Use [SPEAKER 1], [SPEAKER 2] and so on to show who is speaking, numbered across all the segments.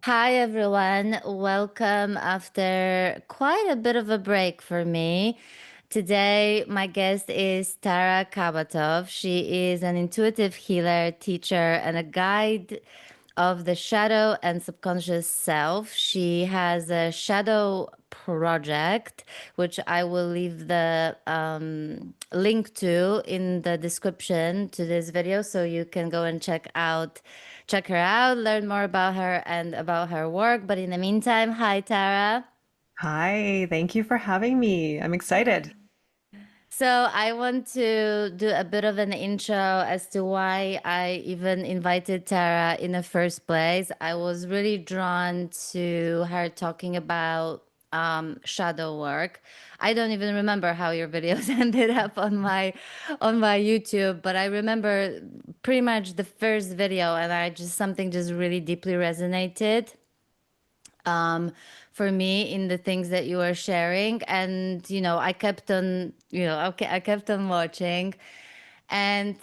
[SPEAKER 1] Hi everyone, welcome after quite a bit of a break for me. Today, my guest is Tara Kabatoff. She is an intuitive healer, teacher, and a guide of the shadow and subconscious self. She has a shadow project, which I will leave the link to in the description to this video so you can go and check her out, learn more about her and about her work. But in the meantime, hi Tara.
[SPEAKER 2] Hi, thank you for having me. I'm excited.
[SPEAKER 1] So I want to do a bit of an intro as to why I even invited Tara in the first place. I was really drawn to her talking about shadow work. I don't even remember how your videos ended up on my YouTube, but I remember pretty much the first video, and I just something just really deeply resonated um, for me in the things that you were sharing. And, I kept on, okay, I kept on watching. And,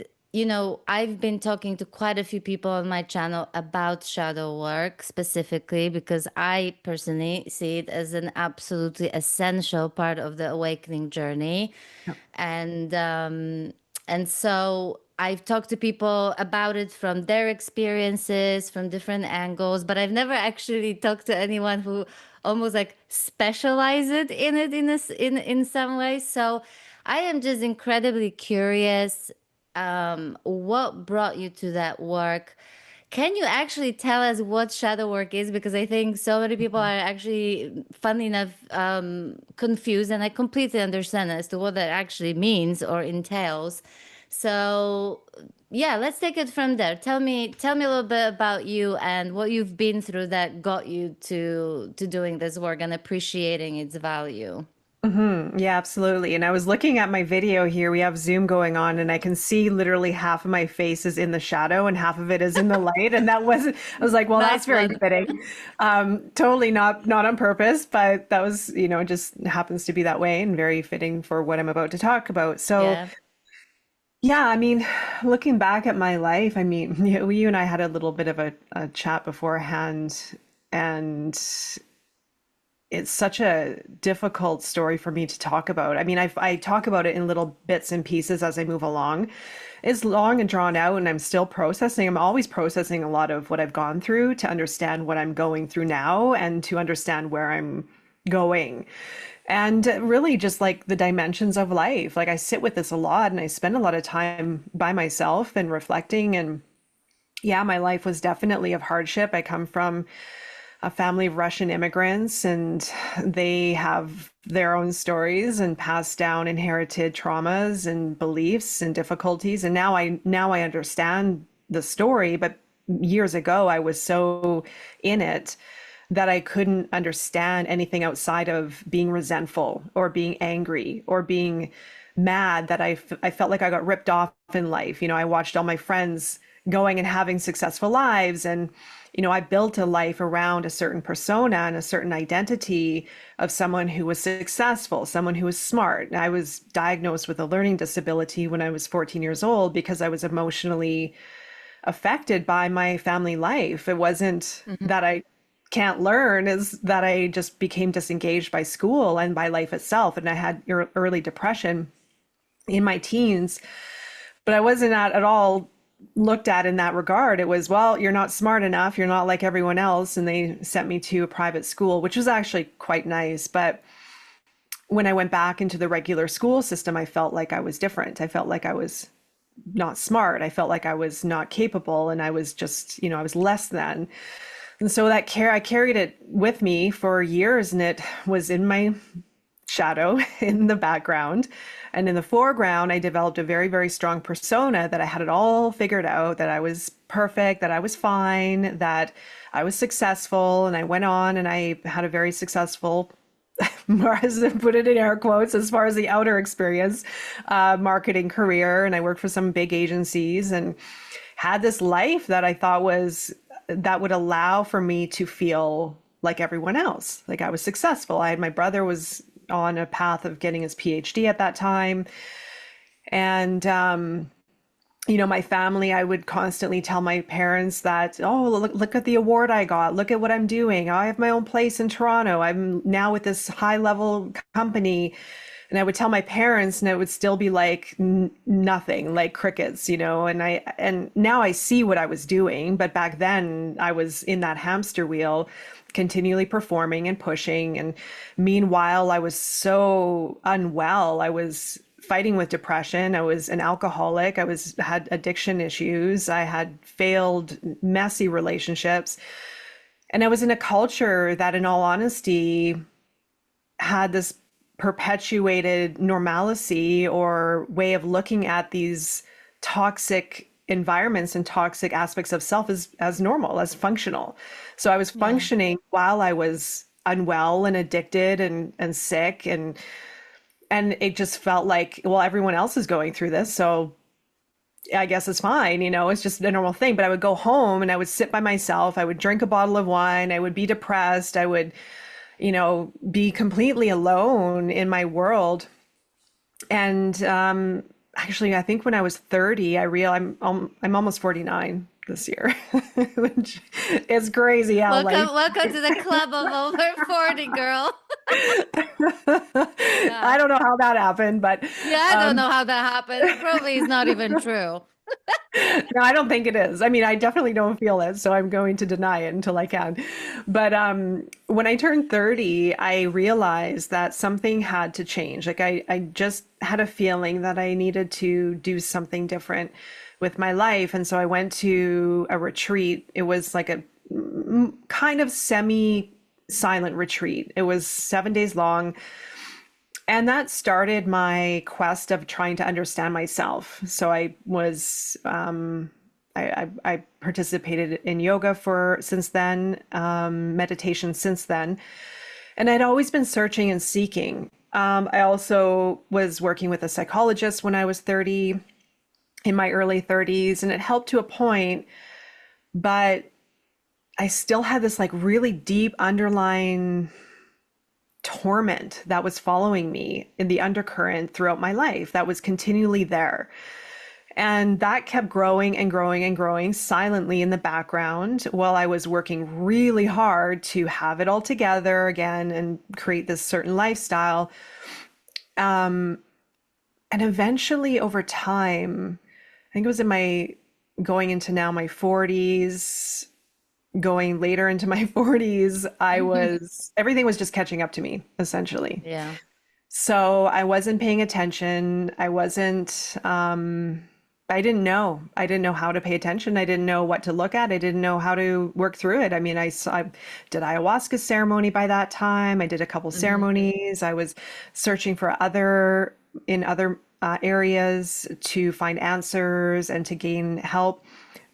[SPEAKER 1] I've been talking to quite a few people on my channel about shadow work specifically because I personally see it as an absolutely essential part of the awakening journey.
[SPEAKER 2] Yep.
[SPEAKER 1] And so I've talked to people about it from their experiences, from different angles, but I've never actually talked to anyone who almost like specializes in it in some way. So I am just incredibly curious. What brought you to that work? Can you actually tell us what shadow work is? Because I think so many people are actually, funnily enough, confused, and I completely understand as to what that actually means or entails. So, yeah, let's take it from there. Tell me a little bit about you and what you've been through that got you to doing this work and appreciating its value.
[SPEAKER 2] Yeah, absolutely. And I was looking at my video here. We have Zoom going on, and I can see literally half of my face is in the shadow and half of it is in the light. And that wasn't, I was like, well, that's
[SPEAKER 1] Nice
[SPEAKER 2] very
[SPEAKER 1] one.
[SPEAKER 2] fitting. Totally not on purpose, but that was, just happens to be that way and very fitting for what I'm about to talk about. So,
[SPEAKER 1] Yeah.
[SPEAKER 2] yeah, looking back at my life, you and I had a little bit of a chat beforehand, and it's such a difficult story for me to talk about. I talk about it in little bits and pieces as I move along. It's long and drawn out, and I'm still processing. I'm always processing a lot of what I've gone through to understand what I'm going through now and to understand where I'm going. And really, just like the dimensions of life. Like, I sit with this a lot and I spend a lot of time by myself and reflecting. And yeah, my life was definitely of hardship. I come from a family of Russian immigrants, and they have their own stories and passed down inherited traumas and beliefs and difficulties. And now I understand the story, but years ago I was so in it that I couldn't understand anything outside of being resentful or being angry or being mad that I felt like I got ripped off in life. I watched all my friends going and having successful lives, and I built a life around a certain persona and a certain identity of someone who was successful, someone who was smart. I was diagnosed with a learning disability when I was 14 years old because I was emotionally affected by my family life. It wasn't
[SPEAKER 1] Mhm.
[SPEAKER 2] that I can't learn, is that I just became disengaged by school and by life itself. And I had early depression in my teens, but I wasn't at all looked at in that regard. It was, well, you're not smart enough, you're not like everyone else. And they sent me to a private school, which was actually quite nice. But when I went back into the regular school system, I felt like I was different. I felt like I was not smart. I felt like I was not capable, and I was just, I was less than. And so I carried it with me for years, and it was in my shadow in the background. And in the foreground, I developed a very, very strong persona that I had it all figured out, that I was perfect, that I was fine, that I was successful. And I went on and I had a very successful, as to put it in air quotes, as far as the outer experience, marketing career. And I worked for some big agencies and had this life that I thought that would allow for me to feel like everyone else. Like, I was successful. My brother was on a path of getting his PhD at that time. And my family, I would constantly tell my parents that, oh, look at the award I got. Look at what I'm doing. I have my own place in Toronto. I'm now with this high level company. And I would tell my parents, and it would still be like nothing, like crickets, and now I see what I was doing. But back then I was in that hamster wheel, continually performing and pushing. And meanwhile, I was so unwell. I was fighting with depression. I was an alcoholic. Had addiction issues. I had failed messy relationships. And I was in a culture that, in all honesty, had this perpetuated normalcy or way of looking at these toxic environments and toxic aspects of self as normal, as functional. So I was
[SPEAKER 1] Yeah.
[SPEAKER 2] functioning while I was unwell and addicted and sick, and it just felt like, well, everyone else is going through this, so I guess it's fine, it's just a normal thing. But I would go home and I would sit by myself. I would drink a bottle of wine. I would be depressed. I would, be completely alone in my world. And actually, I think when I was 30, I'm almost 49 this year, which is crazy how life.
[SPEAKER 1] Welcome to the club of over 40, girl.
[SPEAKER 2] I
[SPEAKER 1] Yeah.
[SPEAKER 2] don't know how that happened, but
[SPEAKER 1] Yeah, I don't
[SPEAKER 2] um,
[SPEAKER 1] know how that happened. Probably is not even true.
[SPEAKER 2] no, I don't think it is. I mean, I definitely don't feel it, so I'm going to deny it until I can. But when I turned 30, I realized that something had to change. Like I just had a feeling that I needed to do something different with my life. And so I went to a retreat. It was like a kind of semi-silent retreat. It was 7 days long. And that started my quest of trying to understand myself. So I participated in yoga for since then, meditation since then, and I'd always been searching and seeking. I also was working with a psychologist when I was 30, in my early 30s, and it helped to a point, but I still had this like really deep underlying torment that was following me in the undercurrent throughout my life that was continually there. And that kept growing and growing and growing silently in the background while I was working really hard to have it all together again and create this certain lifestyle. And eventually, over time, I think it was going into now my 40s, going later into my 40s, everything was just catching up to me, essentially.
[SPEAKER 1] Yeah.
[SPEAKER 2] So I wasn't paying attention. I didn't know. I didn't know how to pay attention. I didn't know what to look at. I didn't know how to work through it. I mean, I did ayahuasca ceremony by that time. I did a couple
[SPEAKER 1] Hmm.
[SPEAKER 2] ceremonies. I was searching for other areas to find answers and to gain help.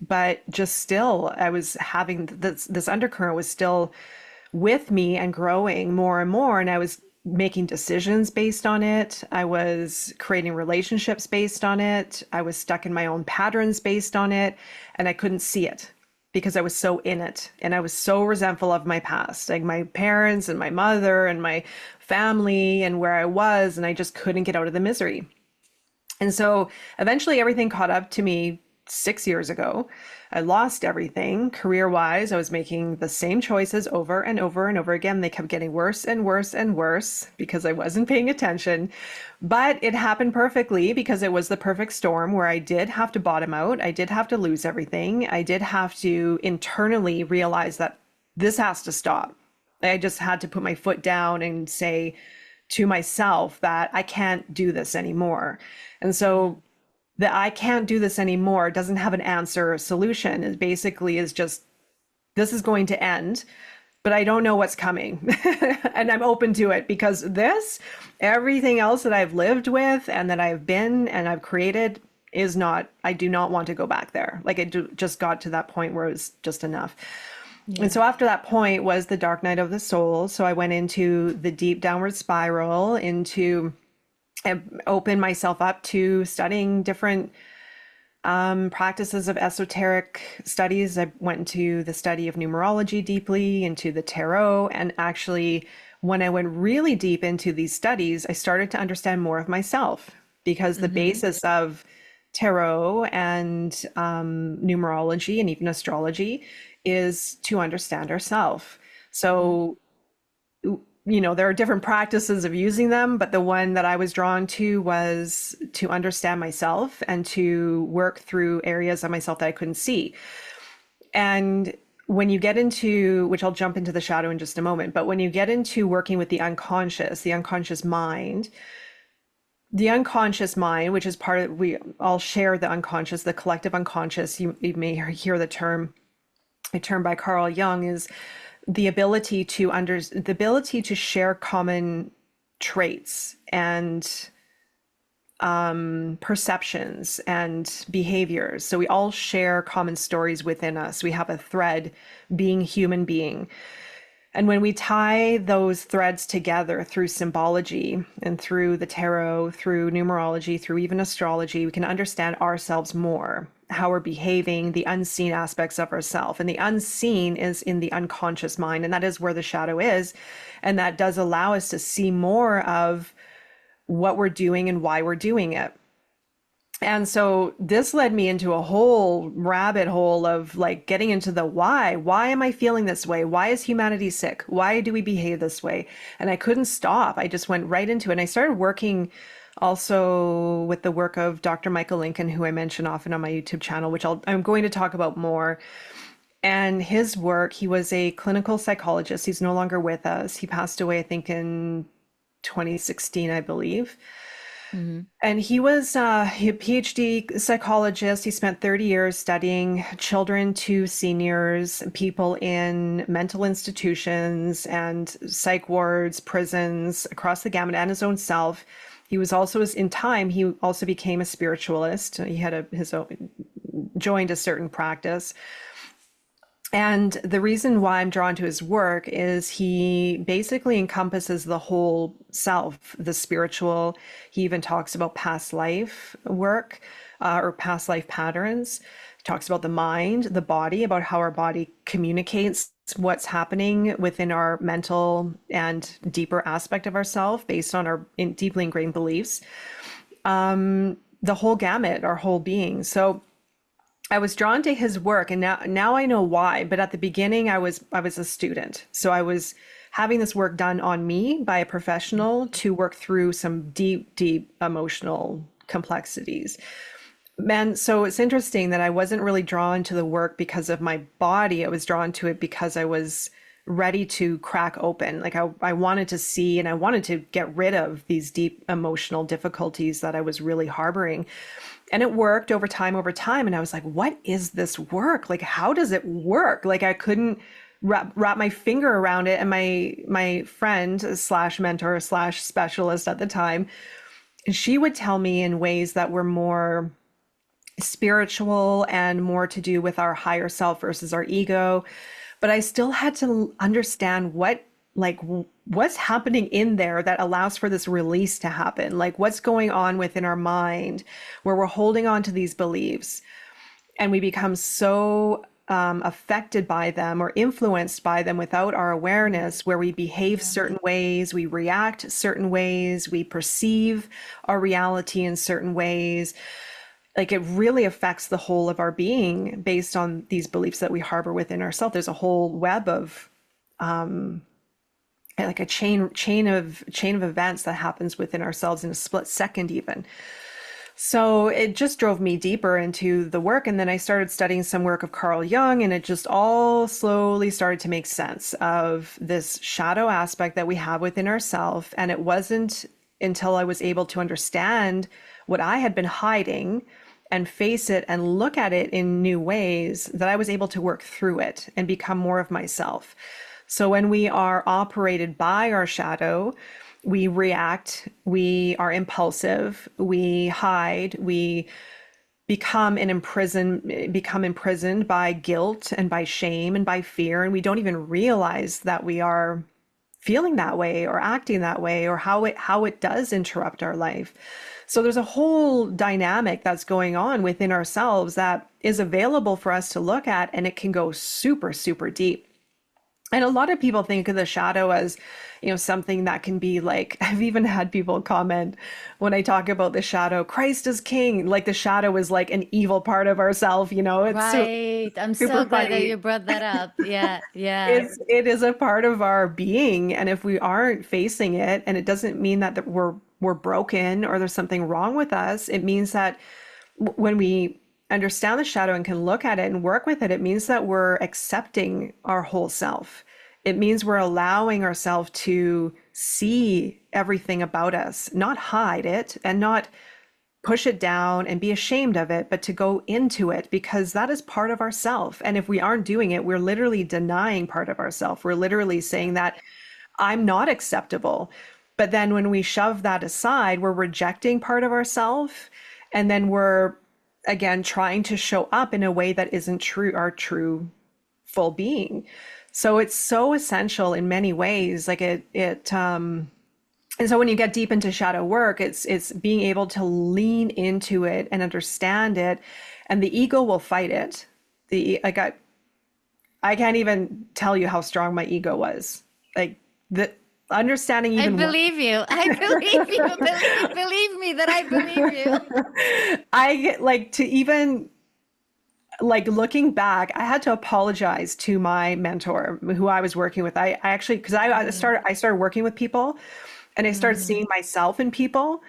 [SPEAKER 2] But just still, I was having this undercurrent was still with me and growing more and more. And I was making decisions based on it. I was creating relationships based on it. I was stuck in my own patterns based on it. And I couldn't see it because I was so in it. And I was so resentful of my past, like my parents and my mother and my family and where I was. And I just couldn't get out of the misery. And so eventually everything caught up to me 6 years ago. I lost everything career wise. I was making the same choices over and over and over again. They kept getting worse and worse and worse because I wasn't paying attention. But it happened perfectly because it was the perfect storm where I did have to bottom out. I did have to lose everything. I did have to internally realize that this has to stop. I just had to put my foot down and say to myself that I can't do this anymore. And
[SPEAKER 1] Yeah.
[SPEAKER 2] so the I can't do this anymore doesn't have an answer or solution. It basically is just, this is going to end, but I don't know what's coming. And I'm open to it because everything else that I've lived with and that I've been and I've created I do not want to go back there. Like just got to that point where it was just enough. And
[SPEAKER 1] Yeah.
[SPEAKER 2] so after that point was the dark night of the soul. So I went into the deep downward spiral, I opened myself up to studying different practices of esoteric studies. I went into the study of numerology deeply, into the tarot. And actually, when I went really deep into these studies, I started to understand more of myself because the
[SPEAKER 1] Hmm.
[SPEAKER 2] basis of tarot and numerology and even astrology is to understand ourselves.
[SPEAKER 1] Mm.
[SPEAKER 2] So, there are different practices of using them, but the one that I was drawn to was to understand myself and to work through areas of myself that I couldn't see. And when you get into, which I'll jump into the shadow in just a moment, but when you get into working with the unconscious mind, which is part of, we all share the unconscious, the collective unconscious. You may hear the term, a term by Carl Jung, is the ability to share common traits and perceptions and behaviors. So we all share common stories within us. We have a thread, being human being. And when we tie those threads together through symbology and through the tarot, through numerology, through even astrology, we can understand ourselves more, how we're behaving, the unseen aspects of ourselves. And the unseen is in the unconscious mind, and that is where the shadow is. And that does allow us to see more of what we're doing and why we're doing it. And so this led me into a whole rabbit hole of like getting into the why. Why am I feeling this way? Why is humanity sick? Why do we behave this way? And I couldn't stop. I just went right into it. And I started working also with the work of Dr. Michael Lincoln, who I mention often on my YouTube channel, which I'm going to talk about more. And his work, he was a clinical psychologist. He's no longer with us. He passed away, I think, in 2016, I believe.
[SPEAKER 1] Mhm.
[SPEAKER 2] And he was a PhD psychologist. He spent 30 years studying children to seniors, people in mental institutions and psych wards, prisons, across the gamut, and his own self. He was also, in time, he also became a spiritualist. He had his own, joined a certain practice. And the reason why I'm drawn to his work is he basically encompasses the whole self, the spiritual. He even talks about past life work, or past life patterns. He talks about the mind, the body, about how our body communicates what's happening within our mental and deeper aspect of ourself based on our deeply ingrained beliefs. The whole gamut, our whole being. So I was drawn to his work, and now I know why. But at the beginning, I was a student, so I was having this work done on me by a professional to work through some deep, deep emotional complexities. Man, so it's interesting that I wasn't really drawn to the work because of my body. I was drawn to it because I was ready to crack open. Like I wanted to see and I wanted to get rid of these deep emotional difficulties that I was really harboring. And it worked over time, over time. And I was like, what is this work? Like, how does it work? Like, I couldn't wrap my finger around it. And my friend slash mentor slash specialist at the time, she would tell me in ways that were more spiritual and more to do with our higher self versus our ego. But I still had to understand what's happening in there that allows for this release to happen. Like what's going on within our mind where we're holding on to these beliefs and we become so affected by them or influenced by them without our awareness, where we behave
[SPEAKER 1] Yeah.
[SPEAKER 2] certain ways, we react certain ways, we perceive our reality in certain ways. Like it really affects the whole of our being based on these beliefs that we harbor within ourselves. There's a whole web of like a chain of events that happens within ourselves in a split second even. So it just drove me deeper into the work. And then I started studying some work of Carl Jung, and it just all slowly started to make sense of this shadow aspect that we have within ourselves. And it wasn't until I was able to understand what I had been hiding and face it and look at it in new ways that I was able to work through it and become more of myself. So when we are operated by our shadow, we react, we are impulsive, we hide, we become imprisoned by guilt and by shame and by fear, and we don't even realize that we are feeling that way or acting that way or how it does interrupt our life. So there's a whole dynamic that's going on within ourselves that is available for us to look at, and it can go super, super deep. And a lot of people think of the shadow as, something that can be like, I've even had people comment when I talk about the shadow, Christ is king. Like the shadow is like an evil part of ourself, It's so
[SPEAKER 1] Right. I'm
[SPEAKER 2] super
[SPEAKER 1] so glad that
[SPEAKER 2] funny.
[SPEAKER 1] you brought that up. Yeah, yeah.
[SPEAKER 2] It is a part of our being. And if we aren't facing it, and it doesn't mean that we're broken or there's something wrong with us, it means that when we understand the shadow and can look at it and work with it, it means that we're accepting our whole self. It means we're allowing ourselves to see everything about us, not hide it and not push it down and be ashamed of it, but to go into it because that is part of ourself. And if we aren't doing it, we're literally denying part of ourself. We're literally saying that I'm not acceptable. But then when we shove that aside, we're rejecting part of ourself. And then we're, again, trying to show up in a way that isn't true, our true full being. So it's so essential in many ways. And so when you get deep into shadow work, it's being able to lean into it and understand it, and the ego will fight it. I can't even tell you how strong my ego was. Like the understanding
[SPEAKER 1] I
[SPEAKER 2] even what
[SPEAKER 1] believe you. I believe you. Believe me that I believe you.
[SPEAKER 2] I get like to even like looking back, I had to apologize to my mentor who I was working with. I actually because
[SPEAKER 1] Mm-hmm.
[SPEAKER 2] I started working with people and I started
[SPEAKER 1] Mm-hmm.
[SPEAKER 2] seeing myself in people,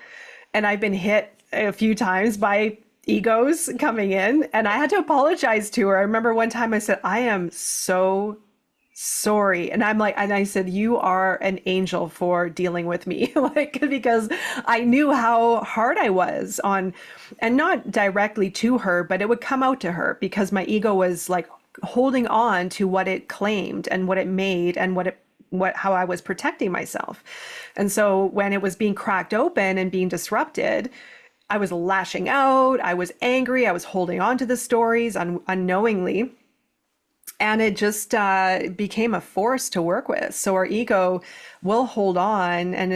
[SPEAKER 2] and I've been hit a few times by egos coming in, and I had to apologize to her. I remember one time I said, I am so sorry. And I'm like, and I said, you are an angel for dealing with me. Like, because I knew how hard I was on, and not directly to her, but it would come out to her because my ego was like holding on to what it claimed and what it made and how I was protecting myself. And so when it was being cracked open and being disrupted, I was lashing out, I was angry, I was holding on to the stories unknowingly, and it just became a force to work with. So our ego will hold on, and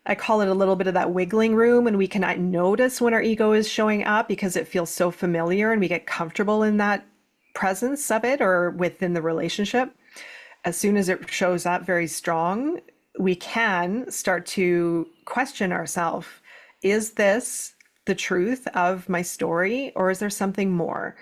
[SPEAKER 2] I call it a little bit of that wiggling room, and we cannot notice when our ego is showing up because it feels so familiar and we get comfortable in that presence of it or within the relationship. As soon as it shows up very strong, we can start to question ourselves. Is this the truth of my story, or is there something more?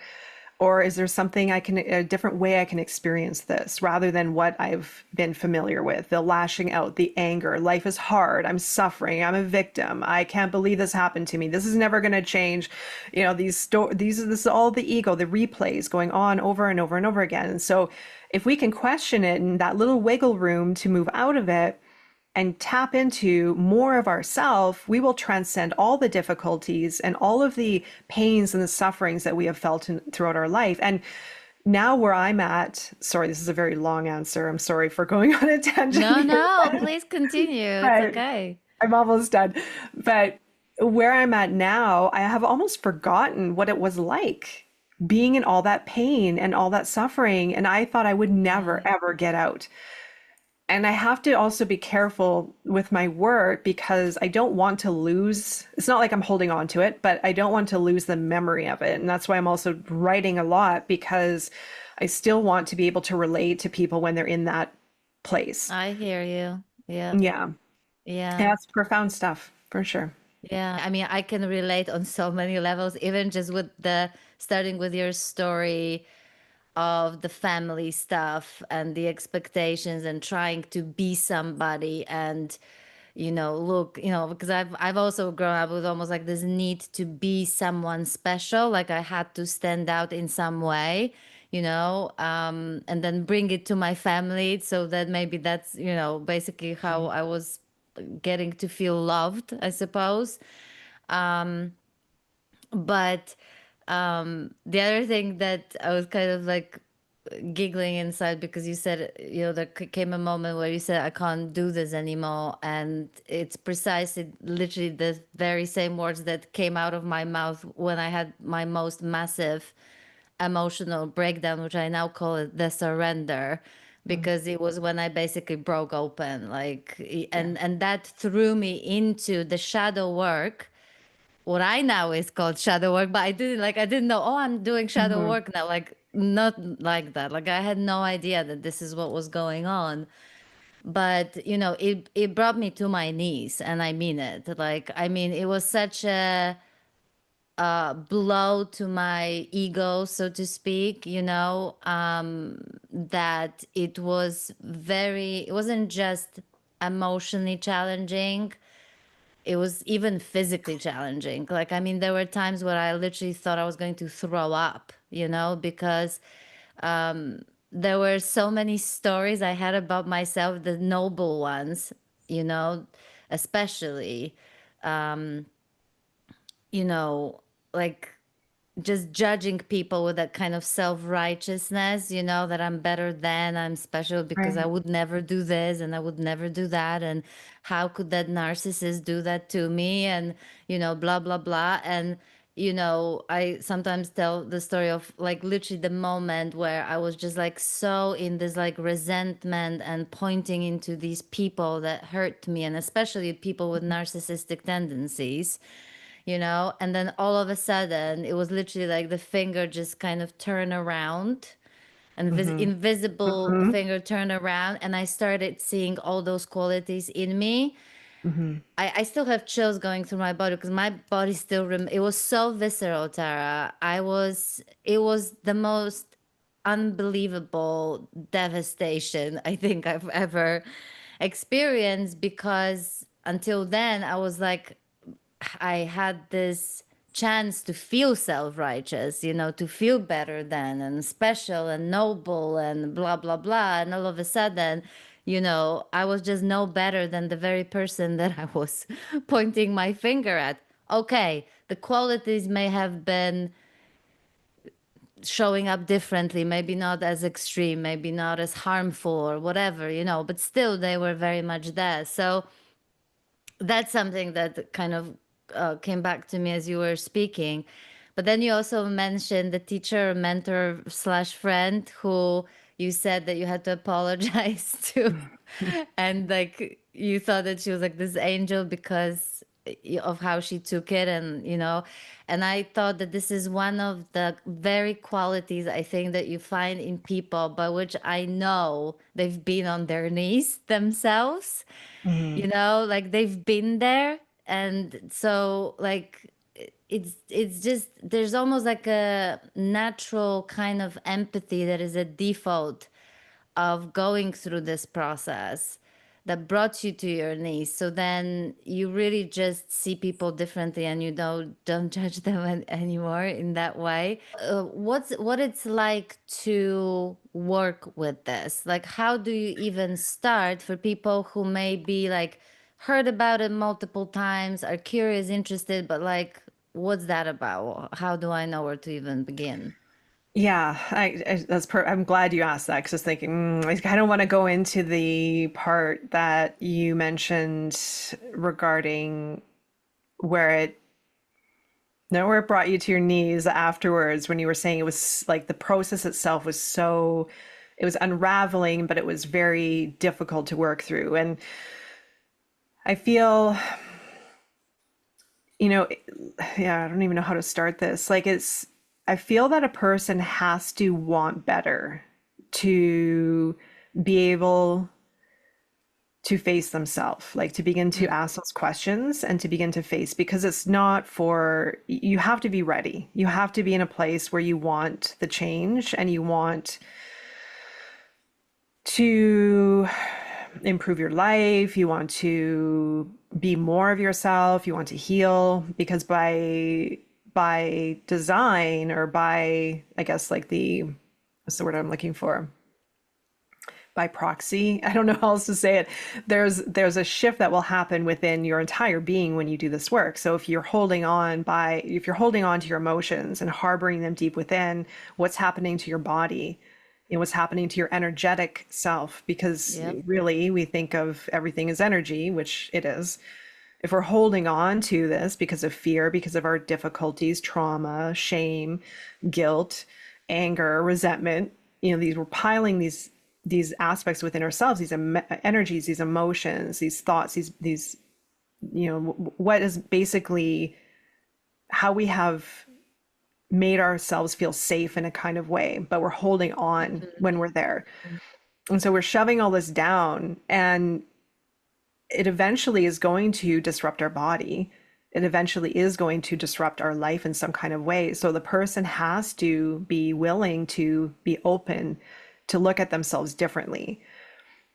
[SPEAKER 2] Or is there something a different way I can experience this rather than what I've been familiar with? The lashing out, the anger, life is hard, I'm suffering, I'm a victim, I can't believe this happened to me, this is never going to change. This is all the ego, the replays going on over and over and over again. And so if we can question it in that little wiggle room to move out of it, and tap into more of ourself, we will transcend all the difficulties and all of the pains and the sufferings that we have felt throughout our life. And now where I'm at, sorry, this is a very long answer. I'm sorry for going on a tangent
[SPEAKER 1] No,
[SPEAKER 2] here,
[SPEAKER 1] no, please continue. It's
[SPEAKER 2] but
[SPEAKER 1] okay.
[SPEAKER 2] I'm almost done. But where I'm at now, I have almost forgotten what it was like being in all that pain and all that suffering. And I thought I would never,
[SPEAKER 1] Right.
[SPEAKER 2] ever get out. And I have to also be careful with my work because I don't want to lose. It's not like I'm holding on to it, but I don't want to lose the memory of it. And that's why I'm also writing a lot because I still want to be able to relate to people when they're in that place.
[SPEAKER 1] I hear you. Yeah.
[SPEAKER 2] Yeah.
[SPEAKER 1] Yeah.
[SPEAKER 2] Yeah, it's profound stuff for sure.
[SPEAKER 1] Yeah. I mean, I can relate on so many levels, even just with the starting with your story of the family stuff and the expectations and trying to be somebody and look, because I've also grown up with almost like this need to be someone special, like I had to stand out in some way, and then bring it to my family so that maybe that's basically how I was getting to feel loved, I suppose. But the other thing that I was kind of like giggling inside because you said, there came a moment where you said, I can't do this anymore. And it's precisely literally the very same words that came out of my mouth when I had my most massive emotional breakdown, which I now call it the surrender,
[SPEAKER 2] Mm.
[SPEAKER 1] because it was when I basically broke open, like,
[SPEAKER 2] Yeah.
[SPEAKER 1] and that threw me into the shadow work, what I now is called shadow work, but I didn't know, oh, I'm doing shadow
[SPEAKER 2] Mhm.
[SPEAKER 1] work now. Like not like that. Like I had no idea that this is what was going on. But it brought me to my knees, and I mean it. Like I mean, it was such a blow to my ego, so to speak, that it wasn't just emotionally challenging, it was even physically challenging. Like, I mean, there were times where I literally thought I was going to throw up, because there were so many stories I had about myself, the noble ones, you know, especially, you know, like just judging people with that kind of self-righteousness, that I'm better than, I'm special because I
[SPEAKER 2] Right.
[SPEAKER 1] would never do this and I would never do that. And how could that narcissist do that to me? And, blah, blah, blah. And, I sometimes tell the story of like literally the moment where I was just like so in this like resentment and pointing into these people that hurt me, and especially people with narcissistic tendencies, and then all of a sudden it was literally like the finger just kind of turned around, and
[SPEAKER 2] Mm-hmm.
[SPEAKER 1] invisible
[SPEAKER 2] Mm-hmm.
[SPEAKER 1] finger turned around, and I started seeing all those qualities in me.
[SPEAKER 2] Mm-hmm.
[SPEAKER 1] I still have chills going through my body because my body still it was so visceral, Tara. It was the most unbelievable devastation I think I've ever experienced, because until then I was like, I had this chance to feel self-righteous, to feel better than and special and noble and blah blah blah. And all of a sudden, I was just no better than the very person that I was pointing my finger at. Okay, the qualities may have been showing up differently, maybe not as extreme, maybe not as harmful or whatever, but still they were very much there. So that's something that kind of came back to me as you were speaking. But then you also mentioned the teacher, mentor slash friend who you said that you had to apologize to, and like you thought that she was like this angel because of how she took it, and and I thought that this is one of the very qualities I think that you find in people by which I know they've been on their knees themselves,
[SPEAKER 2] Mm-hmm.
[SPEAKER 1] like they've been there. And so like it's just there's almost like a natural kind of empathy that is a default of going through this process that brought you to your knees. So then you really just see people differently, and you don't judge them anymore in that way. What it's like to work with this? Like, how do you even start for people who may be like heard about it multiple times, are curious, interested, but like, what's that about? How do I know where to even begin?
[SPEAKER 2] Yeah, I'm glad you asked that because I was thinking I kind of want to go into the part that you mentioned regarding where it no, where it brought you to your knees afterwards when you were saying it was like the process itself was so, it was unraveling, but it was very difficult to work through. And I feel, you know, yeah, I don't even know how to start this. Like I feel that a person has to want better to be able to face themselves, like to begin to ask those questions and to begin to face, because it's not for, you have to be ready. You have to be in a place where you want the change and you want to improve your life, you want to be more of yourself, you want to heal, because by design, or by, I guess, like the, what's the word I'm looking for, by proxy, I don't know how else to say it, there's a shift that will happen within your entire being when you do this work. So if you're holding on to your emotions and harboring them deep within, what's happening to your body, what's happening to your energetic self, because
[SPEAKER 1] Yep.
[SPEAKER 2] really we think of everything as energy, which it is. If we're holding on to this because of fear, because of our difficulties, trauma, shame, guilt, anger, resentment, we're piling these aspects within ourselves, these energies, these emotions, these thoughts, these what is basically how we have made ourselves feel safe in a kind of way, but we're holding on when we're there.
[SPEAKER 1] Mhm.
[SPEAKER 2] And so we're shoving all this down, and it eventually is going to disrupt our body. It eventually is going to disrupt our life in some kind of way. So the person has to be willing to be open to look at themselves differently.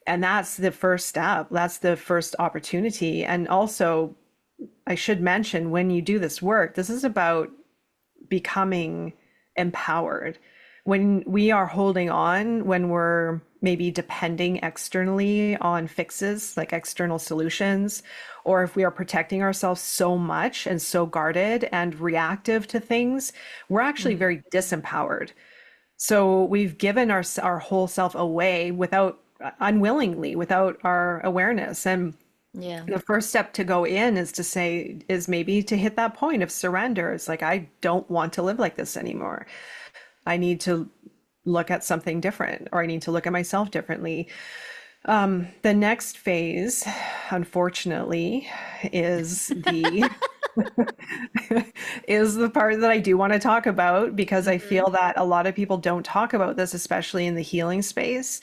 [SPEAKER 2] And that's the first step. That's the first opportunity. And also, I should mention, when you do this work, this is about becoming empowered. When we are holding on, when we're maybe depending externally on fixes, like external solutions, or if we are protecting ourselves so much and so guarded and reactive to things, we're actually
[SPEAKER 1] Mhm.
[SPEAKER 2] very disempowered. So we've given our whole self away without, unwillingly, without our awareness. And
[SPEAKER 1] Yeah.
[SPEAKER 2] the first step to go in is to say, is maybe to hit that point of surrender. It's like, I don't want to live like this anymore. I need to look at something different, or I need to look at myself differently. The next phase, unfortunately, is the is the part that I do want to talk about, because I
[SPEAKER 1] Mhm.
[SPEAKER 2] feel that a lot of people don't talk about this, especially in the healing space,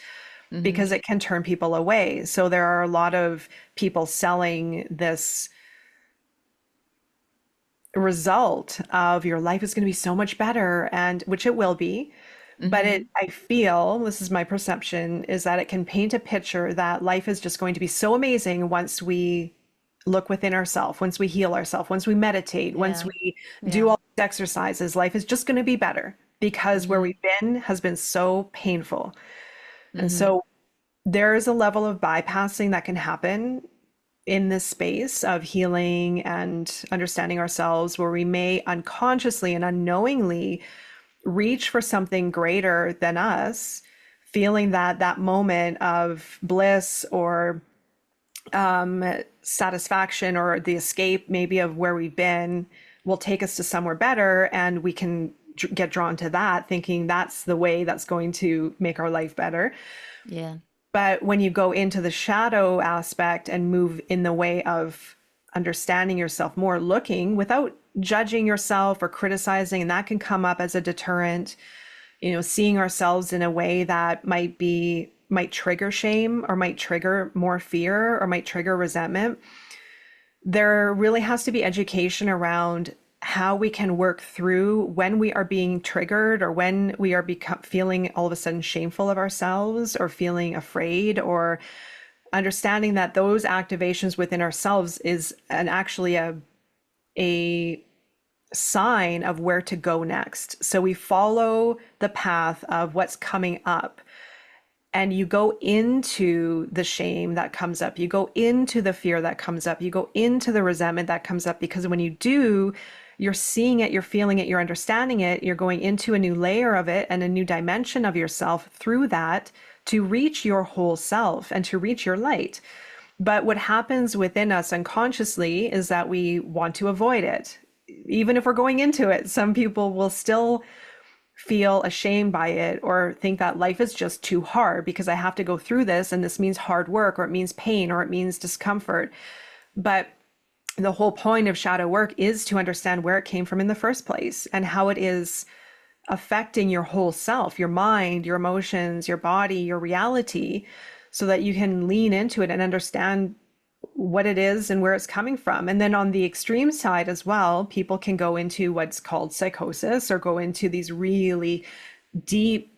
[SPEAKER 1] Mhm.
[SPEAKER 2] because it can turn people away. So there are a lot of people selling this result of your life is going to be so much better, and which it will be. But
[SPEAKER 1] Mhm.
[SPEAKER 2] I feel, this is my perception, is that it can paint a picture that life is just going to be so amazing once we look within ourselves, once we heal ourselves, once we meditate, once
[SPEAKER 1] Yeah.
[SPEAKER 2] we do
[SPEAKER 1] Yeah.
[SPEAKER 2] all these exercises. Life is just going to be better because where
[SPEAKER 1] Mhm.
[SPEAKER 2] we've been has been so painful. And
[SPEAKER 1] Mhm.
[SPEAKER 2] so there is a level of bypassing that can happen in this space of healing and understanding ourselves, where we may unconsciously and unknowingly reach for something greater than us, feeling that that moment of bliss or satisfaction, or the escape maybe of where we've been, will take us to somewhere better, and we can get drawn to that, thinking that's the way that's going to make our life better.
[SPEAKER 1] Yeah.
[SPEAKER 2] But when you go into the shadow aspect and move in the way of understanding yourself more, looking without judging yourself or criticizing, and that can come up as a deterrent, seeing ourselves in a way that might trigger shame, or might trigger more fear, or might trigger resentment. There really has to be education around how we can work through when we are being triggered, or when we are feeling all of a sudden shameful of ourselves, or feeling afraid, or understanding that those activations within ourselves is actually a sign of where to go next. So we follow the path of what's coming up, and you go into the shame that comes up, you go into the fear that comes up, you go into the resentment that comes up, because when you do, you're seeing it, you're feeling it, you're understanding it, you're going into a new layer of it and a new dimension of yourself through that, to reach your whole self and to reach your light. But what happens within us unconsciously is that we want to avoid it. Even if we're going into it, some people will still feel ashamed by it, or think that life is just too hard because I have to go through this, and this means hard work, or it means pain, or it means discomfort. But the whole point of shadow work is to understand where it came from in the first place, and how it is affecting your whole self, your mind, your emotions, your body, your reality, so that you can lean into it and understand what it is and where it's coming from. And then on the extreme side as well, people can go into what's called psychosis, or go into these really deep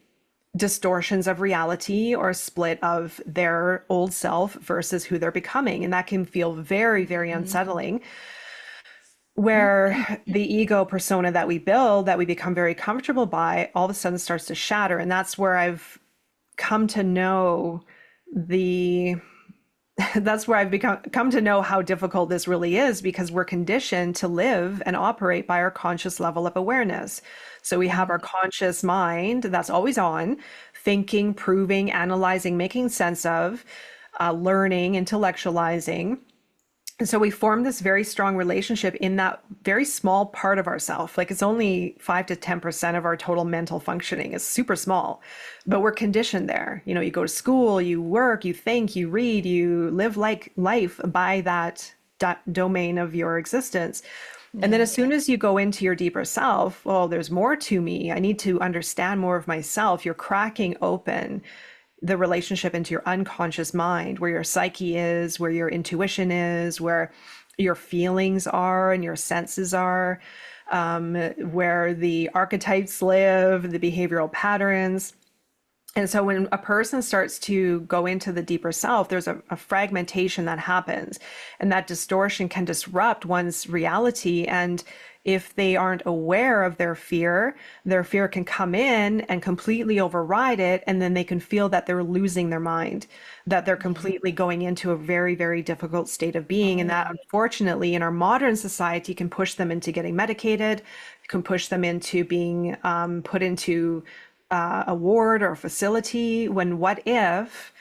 [SPEAKER 2] distortions of reality, or split of their old self versus who they're becoming. And that can feel very, very
[SPEAKER 1] Mhm.
[SPEAKER 2] unsettling, where the ego persona that we build, that we become very comfortable by, all of a sudden starts to shatter. And that's where I've come to know the that's where I've come to know how difficult this really is, because we're conditioned to live and operate by our conscious level of awareness. So we have our
[SPEAKER 1] Mhm.
[SPEAKER 2] conscious mind that's always on, thinking, proving, analyzing, making sense of, learning, intellectualizing. And so we form this very strong relationship in that very small part of ourself. Like, it's only 5 to 10% of our total mental functioning. It's super small, but we're conditioned there. You go to school, you work, you think, you read, you live like life by that domain of your existence. And then
[SPEAKER 1] Yeah.
[SPEAKER 2] as soon as you go into your deeper self, well, there's more to me. I need to understand more of myself. You're cracking open the relationship into your unconscious mind, where your psyche is, where your intuition is, where your feelings are and your senses are, where the archetypes live, the behavioral patterns. And so when a person starts to go into the deeper self, there's a fragmentation that happens, and that distortion can disrupt one's reality. And if they aren't aware of their fear can come in and completely override it. And then they can feel that they're losing their mind, that they're
[SPEAKER 1] Yeah.
[SPEAKER 2] completely going into a very, very difficult state of being.
[SPEAKER 1] Oh,
[SPEAKER 2] And that,
[SPEAKER 1] yeah.
[SPEAKER 2] unfortunately, in our modern society, can push them into getting medicated, can push them into being put into a ward or a facility, when what if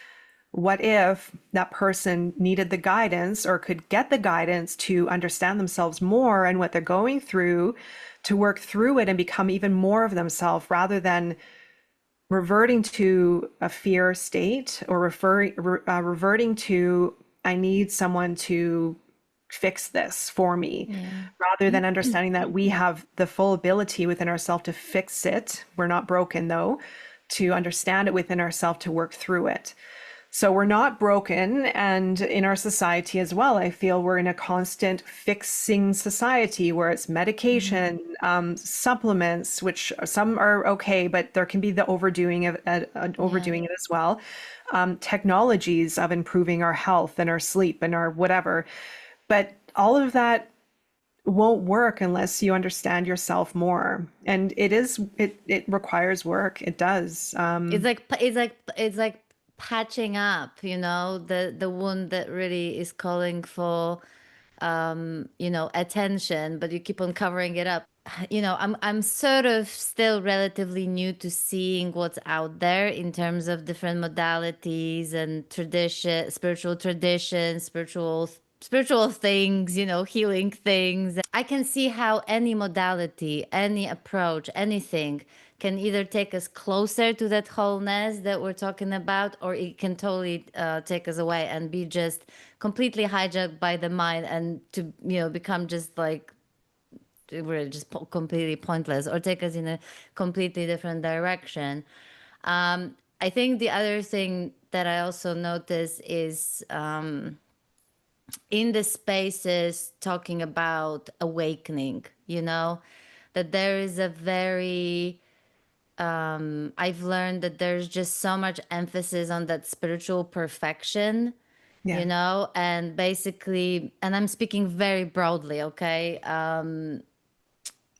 [SPEAKER 2] that person needed the guidance or could get the guidance to understand themselves more and what they're going through, to work through it and become even more of themselves, rather than reverting to a fear state, or reverting to, I need someone to fix this for me,
[SPEAKER 1] Yeah.
[SPEAKER 2] rather than understanding that we have the full ability within ourselves to fix it. We're not broken, though, to understand it within ourselves, to work through it. So we're not broken. And in our society as well, I feel we're in a constant fixing society, where it's
[SPEAKER 1] Mm.
[SPEAKER 2] medication, supplements, which some are okay, but there can be the
[SPEAKER 1] Yeah.
[SPEAKER 2] overdoing it as well. Technologies of improving our health and our sleep and our whatever. But all of that won't work unless you understand yourself more. And it requires work. It does.
[SPEAKER 1] It's like patching up, the wound that really is calling for attention, but you keep on covering it up. I'm sort of still relatively new to seeing what's out there in terms of different modalities and spiritual things, healing things. I can see how any modality, any approach, anything can either take us closer to that wholeness that we're talking about, or it can totally take us away and be just completely hijacked by the mind, and to become just like we're just completely pointless, or take us in a completely different direction. I think the other thing that I also notice is in the spaces talking about awakening, that there is a very I've learned that there's just so much emphasis on that spiritual perfection,
[SPEAKER 2] Yeah.
[SPEAKER 1] and basically, and I'm speaking very broadly, okay,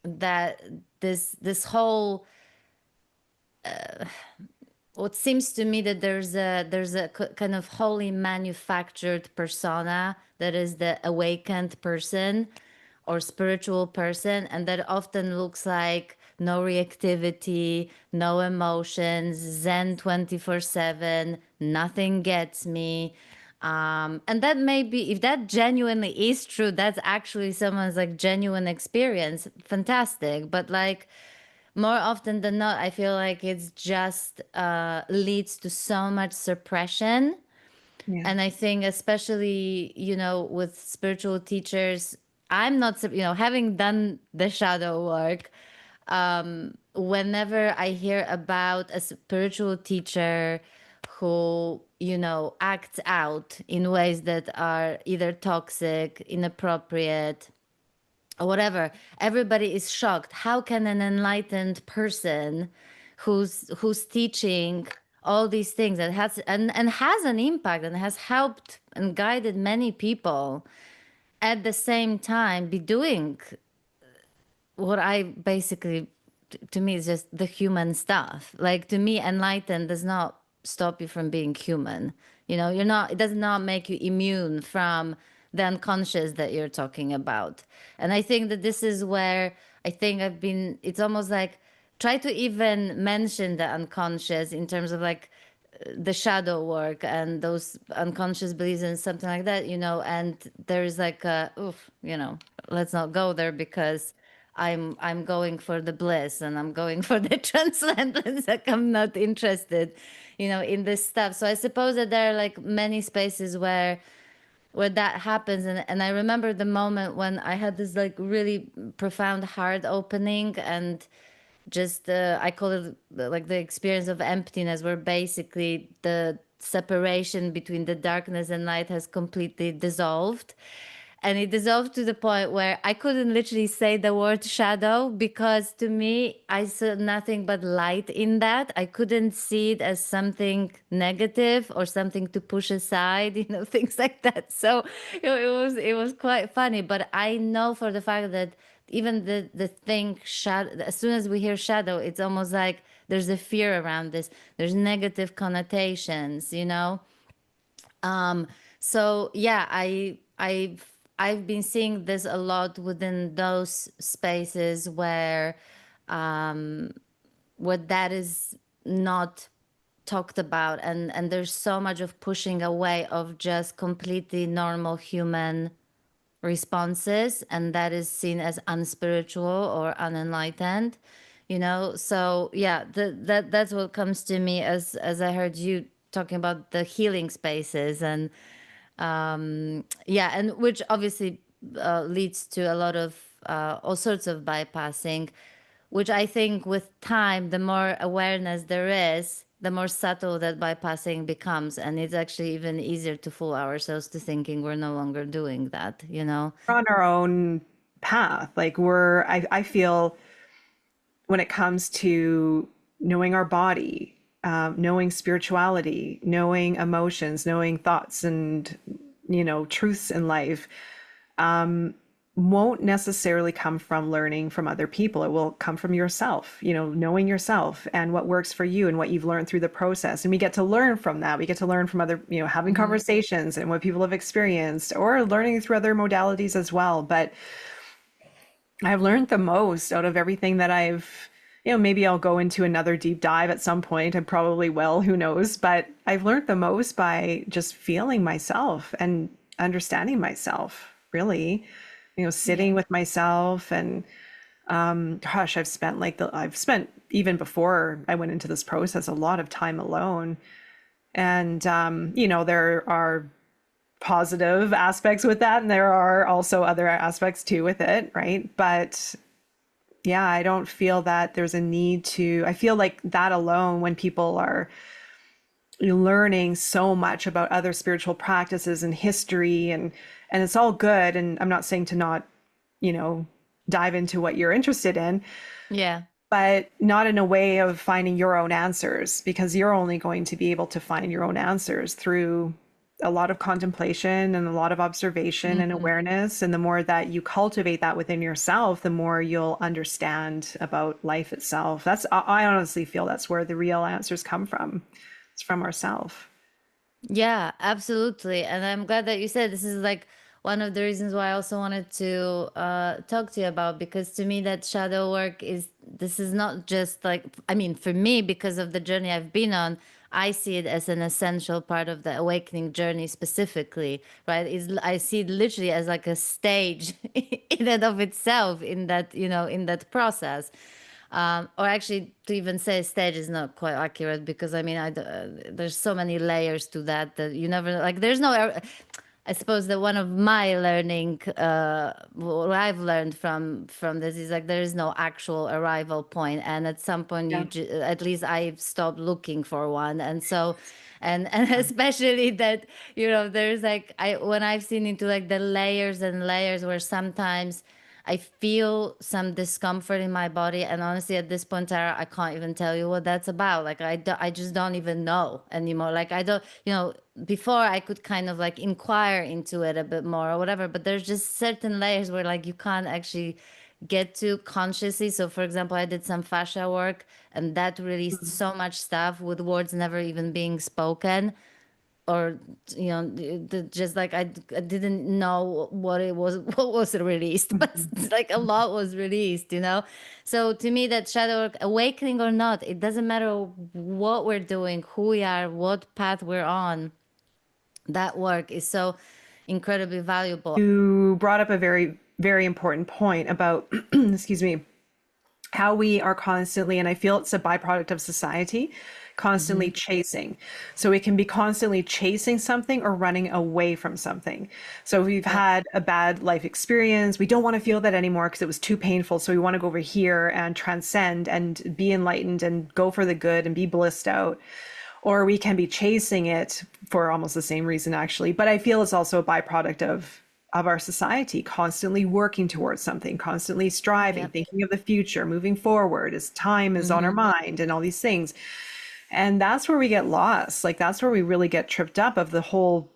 [SPEAKER 1] that this whole, what seems to me that there's a kind of wholly manufactured persona that is the awakened person or spiritual person, and that often looks like no reactivity, no emotions, zen 24/7, nothing gets me. And that may be, if that genuinely is true, that's actually someone's like genuine experience, fantastic. But like, more often than not, I feel like it's just leads to so much suppression.
[SPEAKER 2] Yeah.
[SPEAKER 1] And I think, especially, with spiritual teachers, I'm not, having done the shadow work, whenever I hear about a spiritual teacher who, acts out in ways that are either toxic, inappropriate, or whatever, everybody is shocked. How can an enlightened person who's teaching all these things that and has an impact and has helped and guided many people, at the same time be doing what I basically, to me, is just the human stuff. Like, to me, enlightened does not stop you from being human. It does not make you immune from the unconscious that you're talking about. And I think that this is where I think it's almost like, try to even mention the unconscious in terms of like the shadow work and those unconscious beliefs and something like that, and there's like oof, let's not go there, because I'm going for the bliss and I'm going for the transcendence. Like, I'm not interested, in this stuff. So I suppose that there are like many spaces where where that happens. And I remember the moment when I had this like really profound heart opening, and just I call it like the experience of emptiness, where basically the separation between the darkness and light has completely dissolved. And it dissolved to the point where I couldn't literally say the word shadow, because to me, I saw nothing but light in that. I couldn't see it as something negative or something to push aside, things like that. So it was quite funny. But I know for the fact that even the thing shadow, as soon as we hear shadow, it's almost like there's a fear around this. There's negative connotations. Um, so yeah, I've been seeing this a lot within those spaces where that is not talked about, and there's so much of pushing away of just completely normal human responses, and that is seen as unspiritual or unenlightened. So yeah, that's what comes to me as I heard you talking about the healing spaces. And yeah, and which obviously leads to a lot of all sorts of bypassing, which I think with time, the more awareness there is, the more subtle that bypassing becomes. And it's actually even easier to fool ourselves to thinking we're no longer doing that.
[SPEAKER 2] We're on our own path. Like I feel when it comes to knowing our body, knowing spirituality, knowing emotions, knowing thoughts and, truths in life, won't necessarily come from learning from other people. It will come from yourself, knowing yourself and what works for you and what you've learned through the process. And we get to learn from that. We get to learn from other, having
[SPEAKER 1] Hmm.
[SPEAKER 2] conversations and what people have experienced or learning through other modalities as well. But I've learned the most out of everything that maybe I'll go into another deep dive at some point. I probably will, who knows? But I've learned the most by just feeling myself and understanding myself, really, sitting
[SPEAKER 1] Yeah.
[SPEAKER 2] with myself. And gosh, I've spent even before I went into this process a lot of time alone. And, there are positive aspects with that, and there are also other aspects too with it, right? But yeah, I don't feel that there's a need to, I feel like that alone, when people are learning so much about other spiritual practices and history, and it's all good, and I'm not saying to not, you know, dive into what you're interested in,
[SPEAKER 1] Yeah.
[SPEAKER 2] but not in a way of finding your own answers, because you're only going to be able to find your own answers through a lot of contemplation and a lot of observation and
[SPEAKER 1] Hmm.
[SPEAKER 2] awareness. And the more that you cultivate that within yourself, the more you'll understand about life itself. I honestly feel that's where the real answers come from. It's from ourselves.
[SPEAKER 1] Yeah, absolutely. And I'm glad that you said this is like one of the reasons why I also wanted to talk to you about, because to me that shadow work this is not just like, I mean, for me, because of the journey I've been on, I see it as an essential part of the awakening journey specifically, right? I see it literally as like a stage in and of itself, in that process. Or actually, to even say stage is not quite accurate, because I mean, there's so many layers to that you never like. There's no. I suppose that one of my learning, what I've learned from this is like there is no actual arrival point, and at some point
[SPEAKER 2] Yeah.
[SPEAKER 1] at least I've stopped looking for one, and so, and especially that there's like when I've seen into like the layers and layers where sometimes I feel some discomfort in my body. And honestly, at this point, Tara, I can't even tell you what that's about. Like, I just don't even know anymore. Like, I don't, before I could kind of like inquire into it a bit more or whatever, but there's just certain layers where like you can't actually get to consciously. So, for example, I did some fascia work, and that released so much stuff with words never even being spoken, or just like I didn't know what it was, what was released, but it's like a lot was released. So to me, that shadow work, awakening or not, it doesn't matter what we're doing, who we are, what path we're on, that work is so incredibly valuable.
[SPEAKER 2] You brought up a very, very important point about, excuse me, how we are constantly, and I feel it's a byproduct of society, constantly
[SPEAKER 1] Mm-hmm.
[SPEAKER 2] chasing. So we can be constantly chasing something or running away from something. So if we've
[SPEAKER 1] Yep.
[SPEAKER 2] had a bad life experience, we don't want to feel that anymore because it was too painful. So we want to go over here and transcend and be enlightened and go for the good and be blissed out. Or we can be chasing it for almost the same reason, actually. But I feel it's also a byproduct of our society, constantly working towards something, constantly striving,
[SPEAKER 1] Yep.
[SPEAKER 2] thinking of the future, moving forward as time is on our
[SPEAKER 1] Mm-hmm.
[SPEAKER 2] mind and all these things. And that's where we get lost. Like that's where we really get tripped up of the whole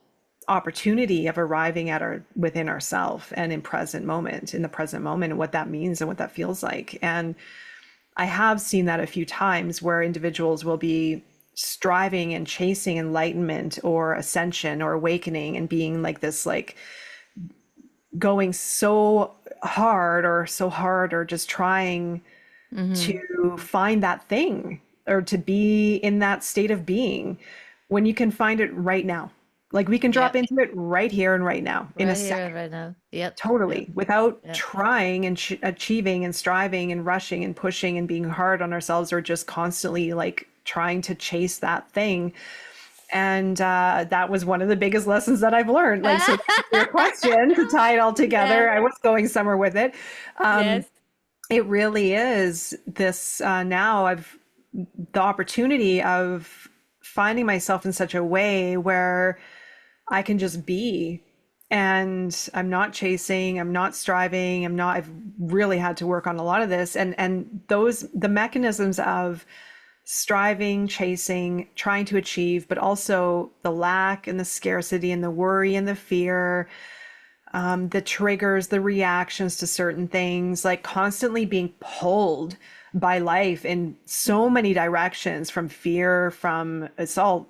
[SPEAKER 2] opportunity of arriving at our within ourself and in the present moment and what that means and what that feels like. And I have seen that a few times where individuals will be striving and chasing enlightenment or ascension or awakening and being like this, like going so hard or just trying
[SPEAKER 1] Mm-hmm.
[SPEAKER 2] to find that thing or to be in that state of being when you can find it right now. Like we can drop
[SPEAKER 1] Yep.
[SPEAKER 2] into it right here and right now in a
[SPEAKER 1] Right here and
[SPEAKER 2] second,
[SPEAKER 1] right now. Yep. Yep.
[SPEAKER 2] totally, without
[SPEAKER 1] Yep.
[SPEAKER 2] trying and achieving and striving and rushing and pushing and being hard on ourselves or just constantly like trying to chase that thing. And that was one of the biggest lessons that I've learned. Like, so to answer your question, to tie it all
[SPEAKER 1] Yes.
[SPEAKER 2] together, I was going somewhere with it. Um,
[SPEAKER 1] Yes.
[SPEAKER 2] it really is this now I've the opportunity of finding myself in such a way where I can just be and I'm not chasing, I'm not striving, I've really had to work on a lot of this and those the mechanisms of striving, chasing, trying to achieve, but also the lack and the scarcity and the worry and the fear, the triggers, the reactions to certain things, like constantly being pulled by life in so many directions from fear, from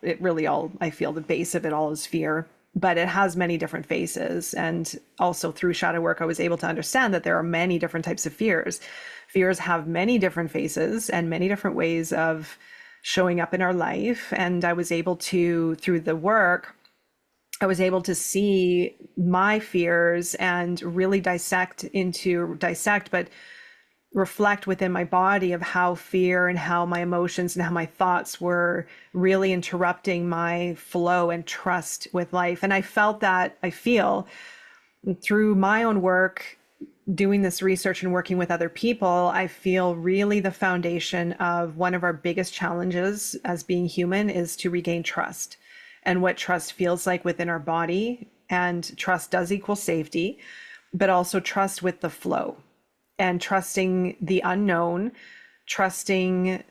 [SPEAKER 2] it really all, I feel the base of it all is fear, but it has many different faces. And also through shadow work, I was able to understand that there are many different types of fears. Fears have many different faces and many different ways of showing up in our life. And I was able to, through the work, I was able to see my fears and really dissect, but reflect within my body of how fear and how my emotions and how my thoughts were really interrupting my flow and trust with life. And I feel through my own work, doing this research and working with other people, I feel really the foundation of one of our biggest challenges as being human is to regain trust and what trust feels like within our body. And trust does equal safety, but also trust with the flow and trusting the unknown, trusting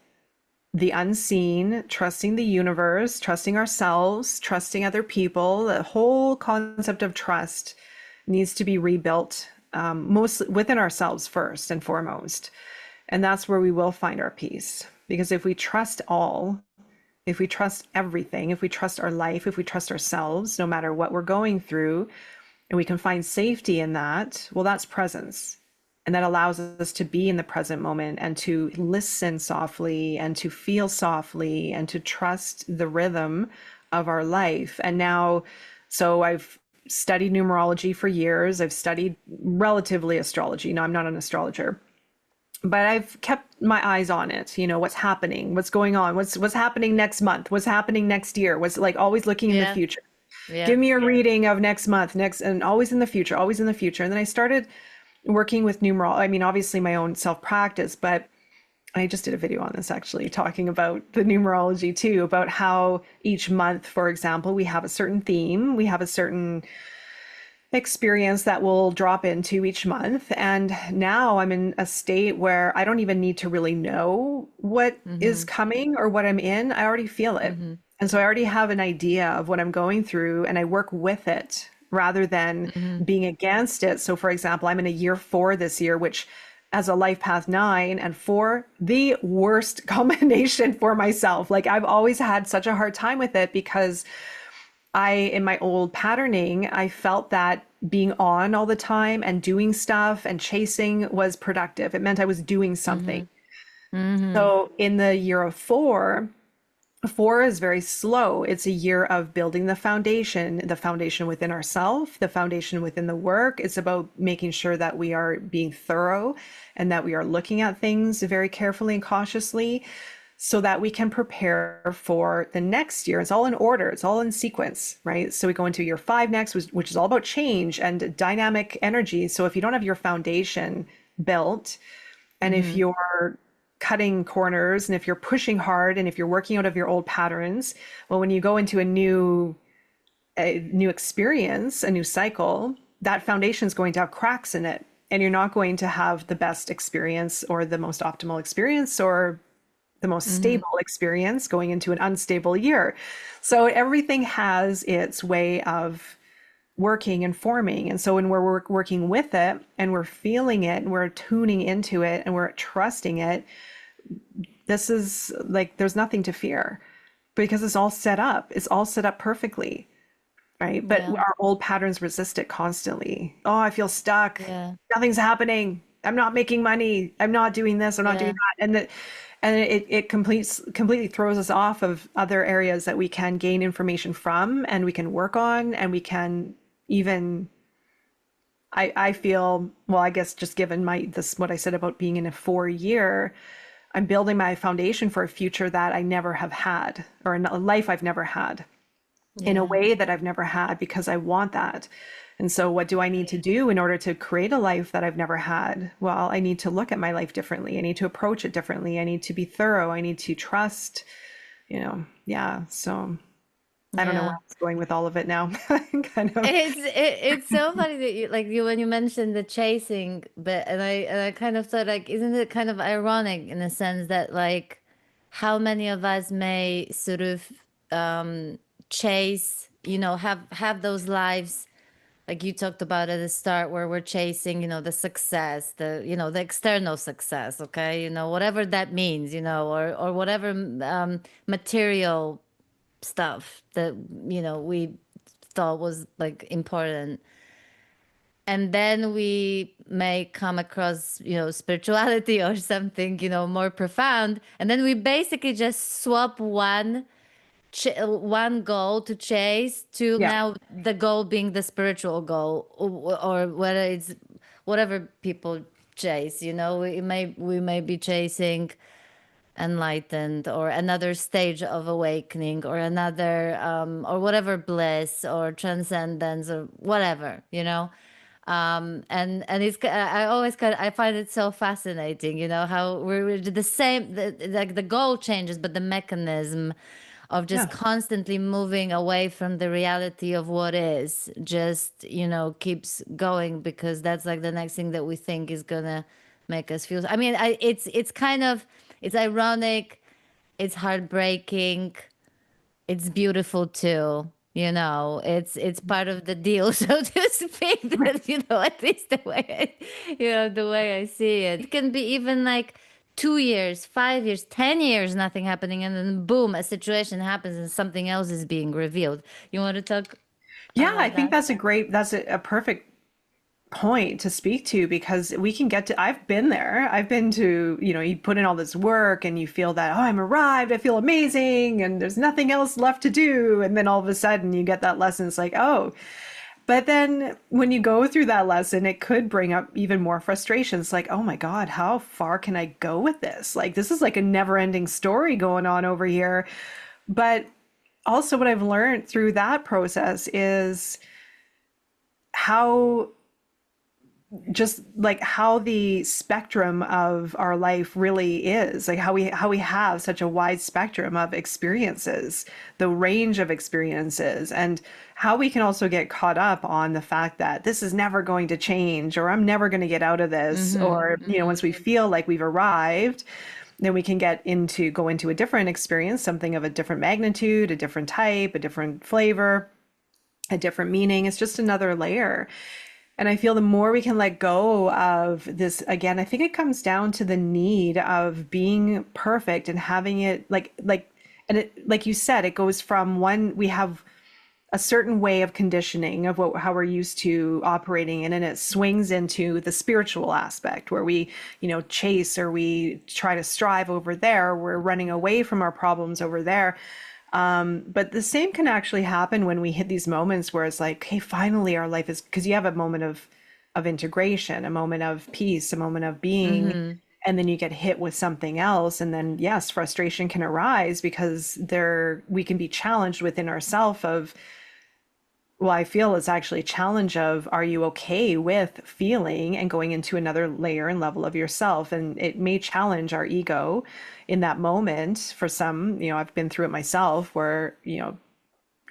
[SPEAKER 2] the unseen, trusting the universe, trusting ourselves, trusting other people. The whole concept of trust needs to be rebuilt, mostly within ourselves first and foremost. And that's where we will find our peace. Because if we trust all, if we trust everything, if we trust our life, if we trust ourselves, no matter what we're going through, and we can find safety in that, well, that's presence. And that allows us to be in the present moment and to listen softly and to feel softly and to trust the rhythm of our life. And now, so I've studied numerology for years. I've studied relatively astrology. No, I'm not an astrologer, but I've kept my eyes on it. You know, what's happening, what's going on, what's happening next month, what's happening next year, was like always looking in the
[SPEAKER 1] Yeah.
[SPEAKER 2] future. Give
[SPEAKER 1] Yep.
[SPEAKER 2] me a reading of next month, next, and always in the future, always in the future. And then I started working with numerology. I mean, obviously my own self practice, but I just did a video on this actually, talking about the numerology too, about how each month, for example, we have a certain theme, we have a certain experience that we'll drop into each month. And now I'm in a state where I don't even need to really know what is
[SPEAKER 1] Mm-hmm.
[SPEAKER 2] coming or what I'm in. I already feel it.
[SPEAKER 1] Mm-hmm.
[SPEAKER 2] And so I already have an idea of what I'm going through and I work with it rather than
[SPEAKER 1] Mm-hmm.
[SPEAKER 2] being against it. So, for example, I'm in a year 4 this year, which as a life path 9 and 4, the worst combination for myself. Like I've always had such a hard time with it because in my old patterning, I felt that being on all the time and doing stuff and chasing was productive. It meant I was doing something.
[SPEAKER 1] Mm-hmm. Mm-hmm.
[SPEAKER 2] So in the year of 4, Four is very slow. It's a year of building the foundation within ourselves, the foundation within the work. It's about making sure that we are being thorough and that we are looking at things very carefully and cautiously so that we can prepare for the next year. It's all in order, it's all in sequence, right? So we go into year five next, which is all about change and dynamic energy. So if you don't have your foundation built, and if
[SPEAKER 1] Mm-hmm.
[SPEAKER 2] you're cutting corners and if you're pushing hard and if you're working out of your old patterns, well, when you go into a new experience, a new cycle, that foundation is going to have cracks in it. And you're not going to have the best experience or the most optimal experience or the most
[SPEAKER 1] Mm-hmm.
[SPEAKER 2] stable experience going into an unstable year. So everything has its way of working and forming. And so when we're working with it and we're feeling it and we're tuning into it and we're trusting it, this is like there's nothing to fear because it's all set up. It's all set up perfectly, right? But
[SPEAKER 1] Yeah.
[SPEAKER 2] our old patterns resist it constantly. Oh, I feel stuck.
[SPEAKER 1] Yeah.
[SPEAKER 2] Nothing's happening. I'm not making money. I'm not doing this. I'm not doing
[SPEAKER 1] Yeah.
[SPEAKER 2] that. And it completely throws us off of other areas that we can gain information from and we can work on and we can even I feel, well, I guess just given what I said about being in a 4 year, I'm building my foundation for a future that I never have had, or a life I've never had, in a
[SPEAKER 1] Yeah.
[SPEAKER 2] way that I've never had because I want that. And so, what do I need to do in order to create a life that I've never had? Well, I need to look at my life differently. I need to approach it differently. I need to be thorough. I need to trust, yeah. So, I don't know where
[SPEAKER 1] Yeah.
[SPEAKER 2] I was going with all of it now. Kind of,
[SPEAKER 1] It's so funny that you when you mentioned the chasing bit, and I kind of thought like, isn't it kind of ironic in a sense that like how many of us may sort of um chase, have those lives like you talked about at the start where we're chasing, the success, the external success, okay, whatever that means, or whatever material stuff that we thought was like important, and then we may come across spirituality or something more profound, and then we basically just swap one goal to chase to
[SPEAKER 2] yeah.
[SPEAKER 1] now the goal being the spiritual goal, or whether it's whatever people chase, we may be chasing enlightened or another stage of awakening or another or whatever bliss or transcendence or whatever, and I always I find it so fascinating, how we're the same, like the goal changes but the mechanism of just
[SPEAKER 2] Yeah.
[SPEAKER 1] constantly moving away from the reality of what is just keeps going, because that's like the next thing that we think is gonna make us feel. I mean, it's kind of, it's ironic, it's heartbreaking, it's beautiful too. It's part of the deal, so to speak. That at least the way I see it, it can be even like 2 years, 5 years, 10 years, nothing happening, and then boom, a situation happens and something else is being revealed. You want to talk
[SPEAKER 2] Yeah, I
[SPEAKER 1] about
[SPEAKER 2] think
[SPEAKER 1] that?
[SPEAKER 2] that's a perfect point to speak to because we can get to, I've been there. I've been to, you put in all this work and you feel that, oh, I'm arrived, I feel amazing, and there's nothing else left to do. And then all of a sudden you get that lesson. It's like, oh, but then when you go through that lesson, it could bring up even more frustrations. Like, oh my God, how far can I go with this? Like, this is like a never ending story going on over here. But also, what I've learned through that process is how just like how the spectrum of our life really is, like how we have such a wide spectrum of experiences, the range of experiences, and how we can also get caught up on the fact that this is never going to change, or I'm never going to get out of this,
[SPEAKER 1] Mm-hmm.
[SPEAKER 2] or
[SPEAKER 1] Mm-hmm.
[SPEAKER 2] once we feel like we've arrived, then we can go into a different experience, something of a different magnitude, a different type, a different flavor, a different meaning. It's just another layer. And I feel the more we can let go of this, again, I think it comes down to the need of being perfect and having it like, and it, like you said, it goes from one, we have a certain way of conditioning of what, how we're used to operating in, and it swings into the spiritual aspect where we, chase or we try to strive over there. We're running away from our problems over there. But the same can actually happen when we hit these moments where it's like, hey, finally our life is, because you have a moment of integration, a moment of peace, a moment of being,
[SPEAKER 1] Mm-hmm.
[SPEAKER 2] and then you get hit with something else, and then yes, frustration can arise because there we can be challenged within ourselves of, well, I feel it's actually a challenge of, are you okay with feeling and going into another layer and level of yourself? And it may challenge our ego in that moment. For some, I've been through it myself where,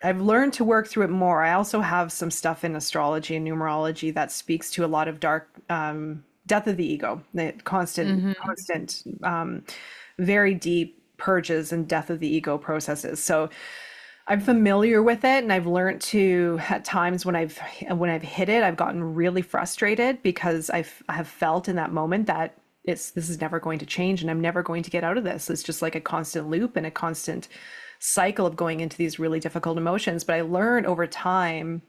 [SPEAKER 2] I've learned to work through it more. I also have some stuff in astrology and numerology that speaks to a lot of dark, death of the ego, the
[SPEAKER 1] Mm-hmm.
[SPEAKER 2] constant, very deep purges and death of the ego processes. So I'm familiar with it, and I've learned to, at times when I've hit it, I've gotten really frustrated because I have felt in that moment that this is never going to change and I'm never going to get out of this. It's just like a constant loop and a constant cycle of going into these really difficult emotions. But I learned over time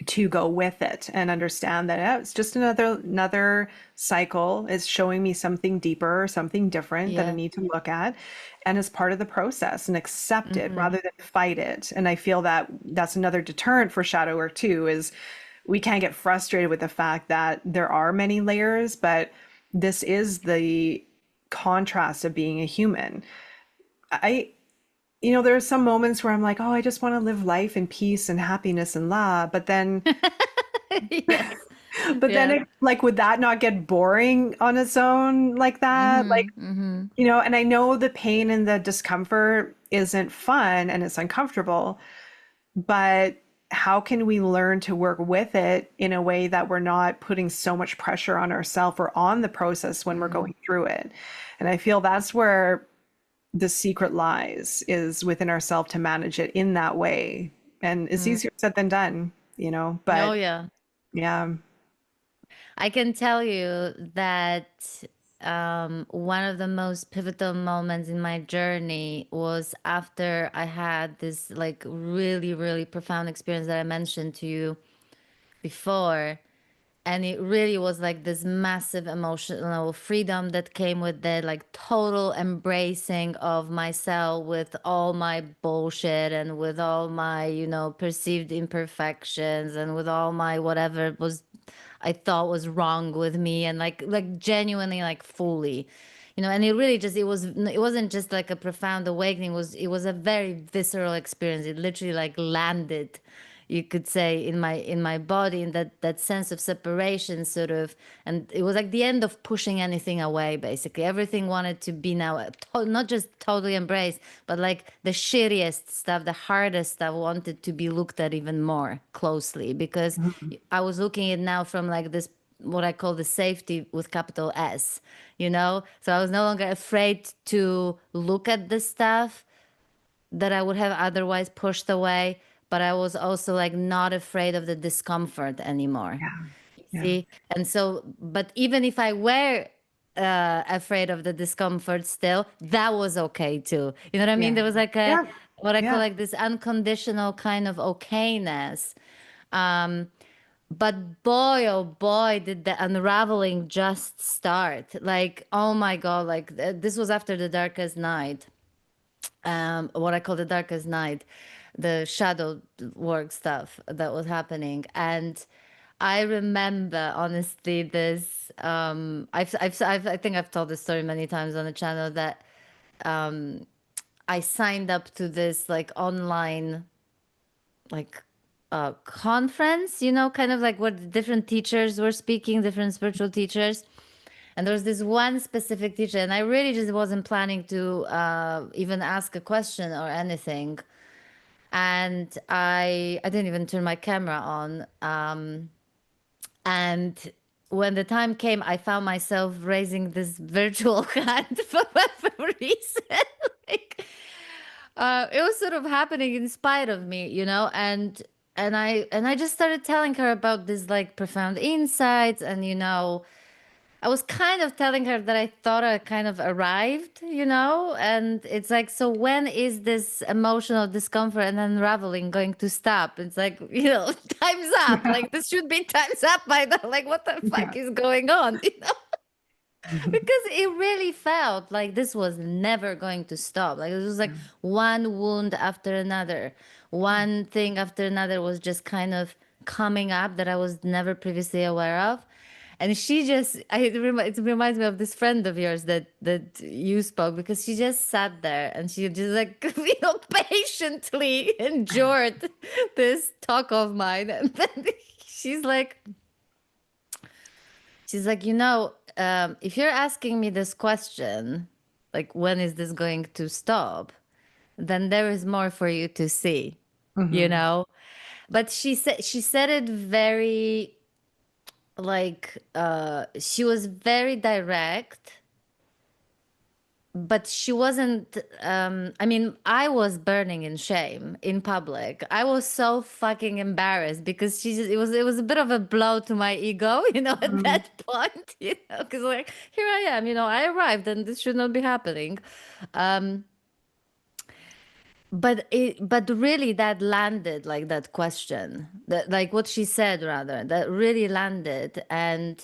[SPEAKER 2] to go with it and understand that it's just another cycle. Is showing me something deeper, something different that I
[SPEAKER 1] Yeah.
[SPEAKER 2] need to look at, and as part of the process, and accept it
[SPEAKER 1] Mm-hmm.
[SPEAKER 2] rather than fight it. And I feel that that's another deterrent for shadow work too, is we can't get frustrated with the fact that there are many layers, but this is the contrast of being a human. I there are some moments where I'm like, oh, I just want to live life in peace and happiness and love. But then
[SPEAKER 1] Yes.
[SPEAKER 2] But then
[SPEAKER 1] Yeah.
[SPEAKER 2] it, like, would that not get boring on its own like that? Like,
[SPEAKER 1] Mm-hmm. Mm-hmm.
[SPEAKER 2] and I know the pain and the discomfort isn't fun and it's uncomfortable, but how can we learn to work with it in a way that we're not putting so much pressure on ourselves or on the process when we're
[SPEAKER 1] Mm-hmm.
[SPEAKER 2] going through it? And I feel that's where the secret lies, is within ourselves to manage it in that way. And it's
[SPEAKER 1] Mm.
[SPEAKER 2] easier said than done,
[SPEAKER 1] Oh
[SPEAKER 2] but
[SPEAKER 1] yeah.
[SPEAKER 2] yeah.
[SPEAKER 1] I can tell you that one of the most pivotal moments in my journey was after I had this like really, really profound experience that I mentioned to you before. And it really was like this massive emotional freedom that came with it, like total embracing of myself with all my bullshit and with all my, perceived imperfections and with all my whatever was I thought was wrong with me, and like genuinely, like fully, and it really just it wasn't just like a profound awakening. It was a very visceral experience. It literally like landed, you could say, in my body, in that sense of separation, sort of. And it was like the end of pushing anything away. Basically everything wanted to be now not just totally embraced, but like the shittiest stuff, the hardest stuff wanted to be looked at even more closely, because
[SPEAKER 2] Mhm.
[SPEAKER 1] I was looking at it now from like this, what I call the safety with capital S. So I was no longer afraid to look at the stuff that I would have otherwise pushed away, but I was also like not afraid of the discomfort anymore.
[SPEAKER 2] Yeah.
[SPEAKER 1] You
[SPEAKER 2] Yeah.
[SPEAKER 1] see? And so, but even if I were afraid of the discomfort still, that was okay too. You know what I mean?
[SPEAKER 2] Yeah.
[SPEAKER 1] There was like
[SPEAKER 2] Yeah.
[SPEAKER 1] what I call
[SPEAKER 2] Yeah.
[SPEAKER 1] like this unconditional kind of okayness. But boy, oh boy, did the unraveling just start. Like, oh my God, like this was after the darkest night, what I call the darkest night, the shadow work stuff that was happening. And I remember honestly this, I think I've told this story many times on the channel, that I signed up to this like online like conference, kind of like what different teachers were speaking, different spiritual teachers. And there was this one specific teacher, and I really just wasn't planning to even ask a question or anything. And I didn't even turn my camera on. And when the time came, I found myself raising this virtual hand for whatever reason. like, it was sort of happening in spite of me, and I just started telling her about this like profound insights, and I was kind of telling her that I thought I kind of arrived, and it's like, so when is this emotional discomfort and unraveling going to stop? It's like, time's up. Like this should be time's up by now. Like what the fuck
[SPEAKER 2] Yeah.
[SPEAKER 1] is going on?
[SPEAKER 2] Mhm.
[SPEAKER 1] Because it really felt like this was never going to stop. Like it was like
[SPEAKER 2] Yeah.
[SPEAKER 1] one wound after another, one thing after another was just kind of coming up that I was never previously aware of. And she just, it reminds me of this friend of yours that you spoke, because she just sat there and she just like, patiently endured this talk of mine. And then she's like, She's like, if you're asking me this question, like, when is this going to stop? Then there is more for you to see, you
[SPEAKER 2] Mhm.
[SPEAKER 1] know? But she said it very like she was very direct, but she wasn't I mean, I was burning in shame in public. I was so fucking embarrassed because it was a bit of a blow to my ego, at
[SPEAKER 2] Mhm.
[SPEAKER 1] that point, because like here I am, I arrived and this should not be happening. um but really that landed, like that question, that like what she said, rather, that really landed. And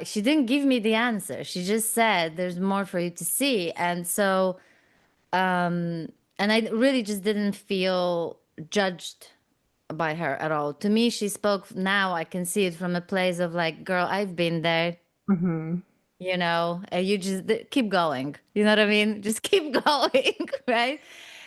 [SPEAKER 1] she didn't give me the answer. She just said, "There's more for you to see." And so, and I really just didn't feel judged by her at all. To me, she spoke, now I can see it from a place of like, girl, I've been there,
[SPEAKER 2] Mhm.
[SPEAKER 1] and you just keep going. You know what I mean? Just keep going, right?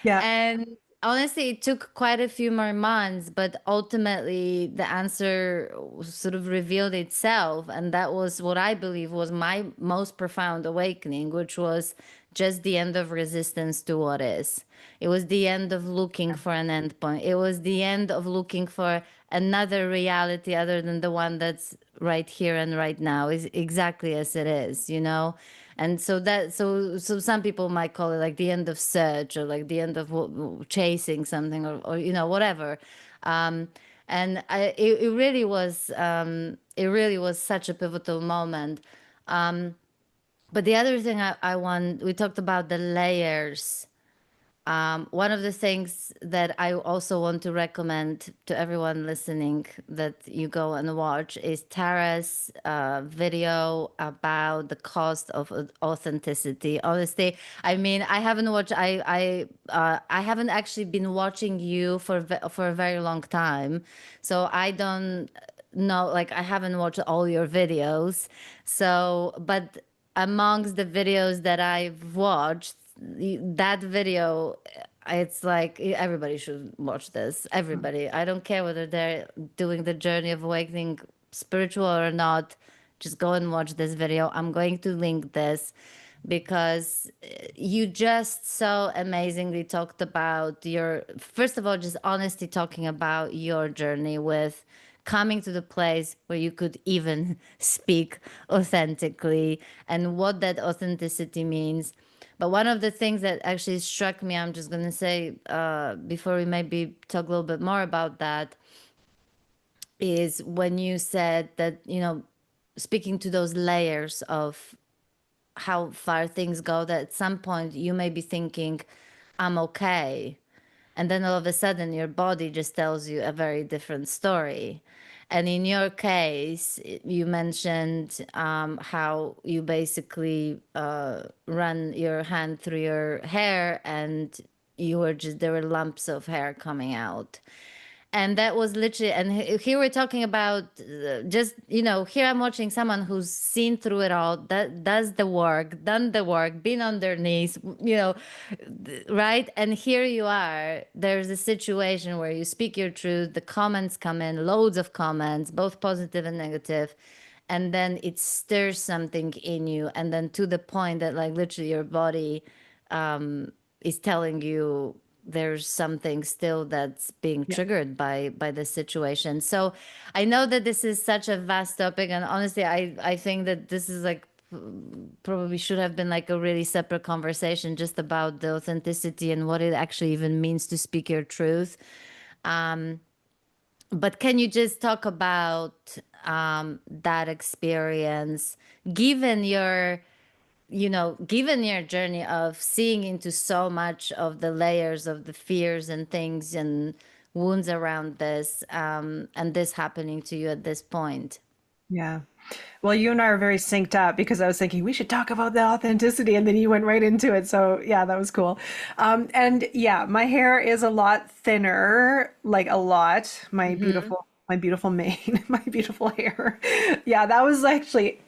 [SPEAKER 2] Yeah.
[SPEAKER 1] And honestly, it took quite a few more months, but ultimately the answer sort of revealed itself. And that was what I believe was my most profound awakening, which was just the end of resistance to what is. It was the end of looking for an endpoint. It was the end of looking for another reality other than the one that's right here and right now, is exactly as it is. And so some people might call it like the end of search, or like the end of chasing something, or whatever. um and it really was such a pivotal moment. But the other thing we talked about the layers. One of the things that I also want to recommend to everyone listening that you go and watch is Tara's video about the cost of authenticity. Honestly, I mean, I haven't watched. I haven't actually been watching you for a very long time, so I don't know. Like, I haven't watched all your videos. So, but amongst the videos that I've watched, that video, it's like everybody should watch this. Everybody. I don't care whether they're doing the journey of awakening spiritual or not. Just go and watch this video. I'm going to link this because you just so amazingly talked about your, first of all, just honesty, talking about your journey with coming to the place where you could even speak authentically and what that authenticity means. But one of the things that actually struck me, I'm just going to say, before we maybe talk a little bit more about that, is when you said that, speaking to those layers of how far things go, that at some point you may be thinking, I'm okay. And then all of a sudden, your body just tells you a very different story. And in your case, you mentioned how you basically run your hand through your hair, and there were lumps of hair coming out. And that was literally, and here we're talking about just, here I'm watching someone who's seen through it all, that does the work, done the work, been on their knees, right? And here you are, there's a situation where you speak your truth, the comments come in, loads of comments, both positive and negative, and then it stirs something in you. And then to the point that, like, literally your body is telling you there's something still that's being
[SPEAKER 2] Yeah.
[SPEAKER 1] triggered by the situation. So I know that this is such a vast topic, and honestly, I think that this is like probably should have been like a really separate conversation just about the authenticity and what it actually even means to speak your truth. But can you just talk about that experience, given your, given your journey of seeing into so much of the layers of the fears and things and wounds around this, and this happening to you at this point?
[SPEAKER 2] Yeah. Well, you and I are very synced up because I was thinking we should talk about the authenticity, and then you went right into it. So yeah, that was cool. And yeah, my hair is a lot thinner, like a lot.
[SPEAKER 1] Hmm.
[SPEAKER 2] My beautiful mane, my beautiful hair. Yeah, that was actually,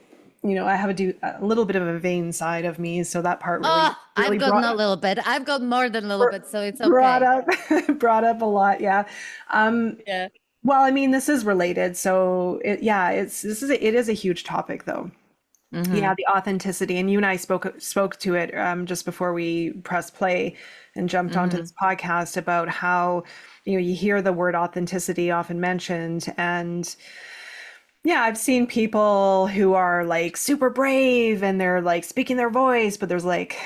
[SPEAKER 2] I have a little bit of a vain side of me, so that part
[SPEAKER 1] Oh, I've
[SPEAKER 2] really
[SPEAKER 1] gotten a little bit. I've got more than a little bit, so it's
[SPEAKER 2] brought
[SPEAKER 1] okay.
[SPEAKER 2] up brought up a lot. Yeah.
[SPEAKER 1] Yeah.
[SPEAKER 2] Well, I mean, this is related, so it is a huge topic, though. Yeah,
[SPEAKER 1] Hmm.
[SPEAKER 2] the authenticity, and you and I spoke to it just before we pressed play and jumped onto
[SPEAKER 1] Hmm.
[SPEAKER 2] this podcast about how you hear the word authenticity often mentioned, and yeah, I've seen people who are like super brave and they're like speaking their voice, but there's like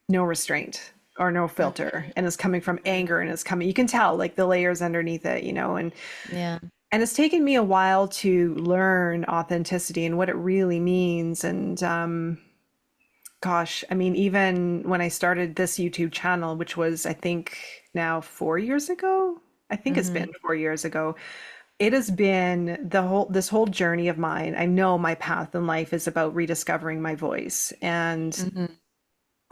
[SPEAKER 2] no restraint or no filter, and it's coming from anger, and it's coming. You can tell like the layers underneath it,
[SPEAKER 1] Yeah.
[SPEAKER 2] and it's taken me a while to learn authenticity and what it really means. And gosh, I mean, even when I started this YouTube channel, which was, I think, now 4 years ago, I think it's been
[SPEAKER 1] Hmm.
[SPEAKER 2] 4 years ago, it has been this whole journey of mine. I know my path in life is about rediscovering my voice. And
[SPEAKER 1] Hmm.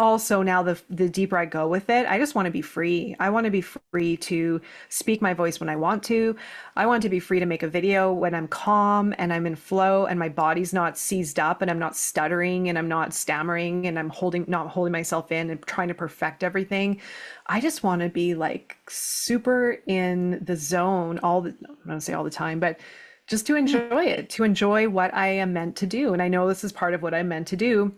[SPEAKER 2] also now the deeper I go with it, I just want to be free. I want to be free to speak my voice when I want to. I want to be free to make a video when I'm calm and I'm in flow and my body's not seized up and I'm not stuttering and I'm not stammering and I'm not holding myself in and trying to perfect everything. I just want to be like super in the zone I'm not gonna say all the time, but just to enjoy it, to enjoy what I am meant to do. And I know this is part of what I'm meant to do,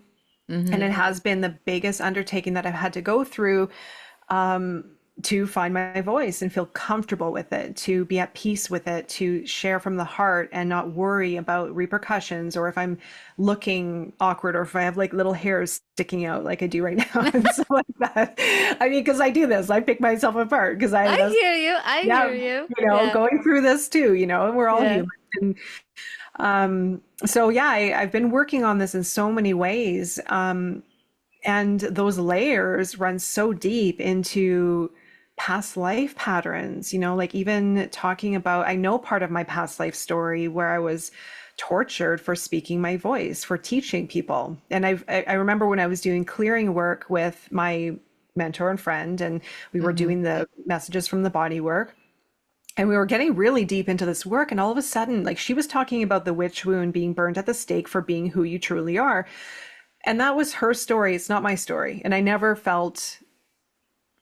[SPEAKER 2] and it
[SPEAKER 1] Hmm.
[SPEAKER 2] has been the biggest undertaking that I've had to go through, to find my voice and feel comfortable with it, to be at peace with it, to share from the heart and not worry about repercussions or if I'm looking awkward or if I have like little hairs sticking out like I do right now and stuff like that. I mean, because I do this, I pick myself apart because I
[SPEAKER 1] I
[SPEAKER 2] that's
[SPEAKER 1] hear you. I
[SPEAKER 2] yeah,
[SPEAKER 1] hear you. Yeah.
[SPEAKER 2] going through this too, and we're all
[SPEAKER 1] Yeah.
[SPEAKER 2] human. And so yeah, I've been working on this in so many ways. And those layers run so deep into past life patterns, like even talking about, I know part of my past life story where I was tortured for speaking my voice, for teaching people. And I remember when I was doing clearing work with my mentor and friend, and we were
[SPEAKER 1] Hmm.
[SPEAKER 2] doing the messages from the body work. And we were getting really deep into this work, and all of a sudden, like she was talking about the witch wound being burned at the stake for being who you truly are. And that was her story. It's not my story. And I never felt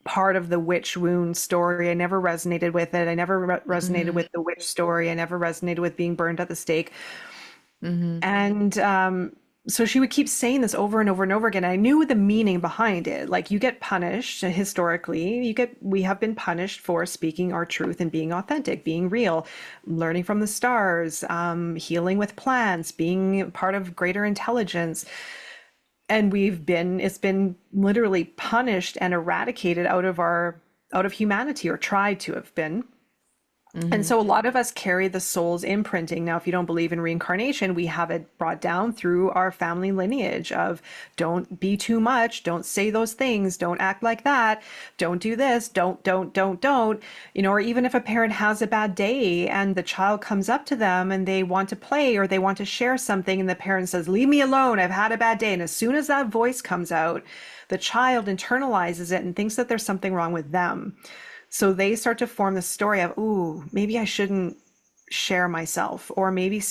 [SPEAKER 2] part of the witch wound story. I never resonated with it. I never resonated
[SPEAKER 1] Hmm.
[SPEAKER 2] with the witch story. I never resonated with being burned at the stake.
[SPEAKER 1] Hmm.
[SPEAKER 2] And so she would keep saying this over and over and over again. I knew the meaning behind it. Like you get punished historically. We have been punished for speaking our truth and being authentic, being real, learning from the stars, healing with plants, being part of greater intelligence. And it's been literally punished and eradicated out of humanity, or tried to have been. And
[SPEAKER 1] Hmm.
[SPEAKER 2] so a lot of us carry the soul's imprinting. Now, if you don't believe in reincarnation, we have it brought down through our family lineage of don't be too much, don't say those things, don't act like that, don't do this, don't. Or even if a parent has a bad day and the child comes up to them and they want to play or they want to share something and the parent says, "Leave me alone, I've had a bad day." And as soon as that voice comes out, the child internalizes it and thinks that there's something wrong with them. So they start to form the story of, ooh, maybe I shouldn't share myself, or maybe,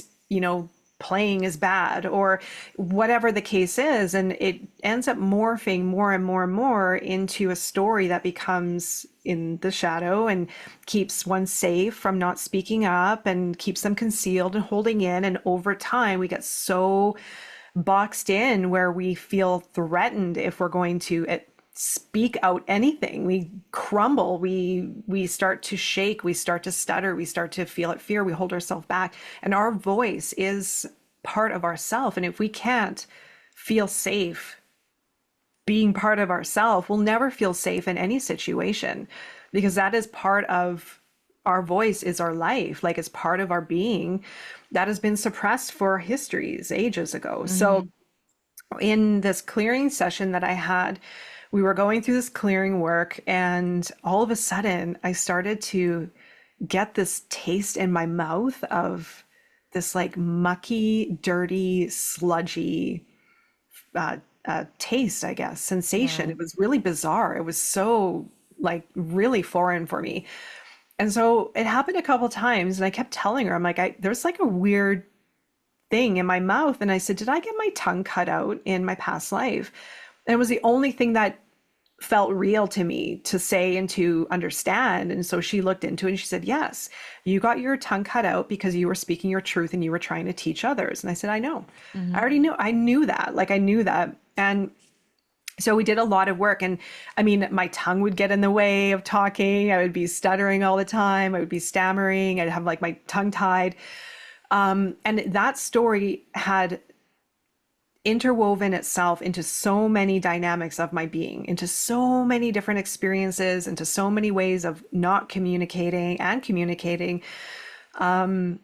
[SPEAKER 2] playing is bad, or whatever the case is. And it ends up morphing more and more and more into a story that becomes in the shadow and keeps one safe from not speaking up and keeps them concealed and holding in. And over time, we get so boxed in where we feel threatened if we're going to speak out anything. We crumble, we start to shake, we start to stutter, we start to feel it fear, we hold ourselves back, and our voice is part of ourself. And if we can't feel safe being part of ourself, we'll never feel safe in any situation, because that is part of our voice is our life, like it's part of our being that has been suppressed for histories ages ago. So
[SPEAKER 1] Mhm.
[SPEAKER 2] in this clearing session that I had, we were going through this clearing work, and all of a sudden, I started to get this taste in my mouth of this like mucky, dirty, sludgy taste, I guess, sensation. It
[SPEAKER 1] Wow.
[SPEAKER 2] was really bizarre. It was so like really foreign for me. And so it happened a couple times, and I kept telling her, I'm like, there's like a weird thing in my mouth. And I said, did I get my tongue cut out in my past life? And it was the only thing that felt real to me to say and to understand. And so she looked into it and she said, yes, you got your tongue cut out because you were speaking your truth and you were trying to teach others. And I said, I know. I
[SPEAKER 1] Mhm.
[SPEAKER 2] already knew. I knew that. Like I knew that. And so we did a lot of work. And I mean, my tongue would get in the way of talking. I would be stuttering all the time. I would be stammering. I'd have like my tongue tied. And that story had interwoven itself into so many dynamics of my being, into so many different experiences, into so many ways of not communicating and communicating. And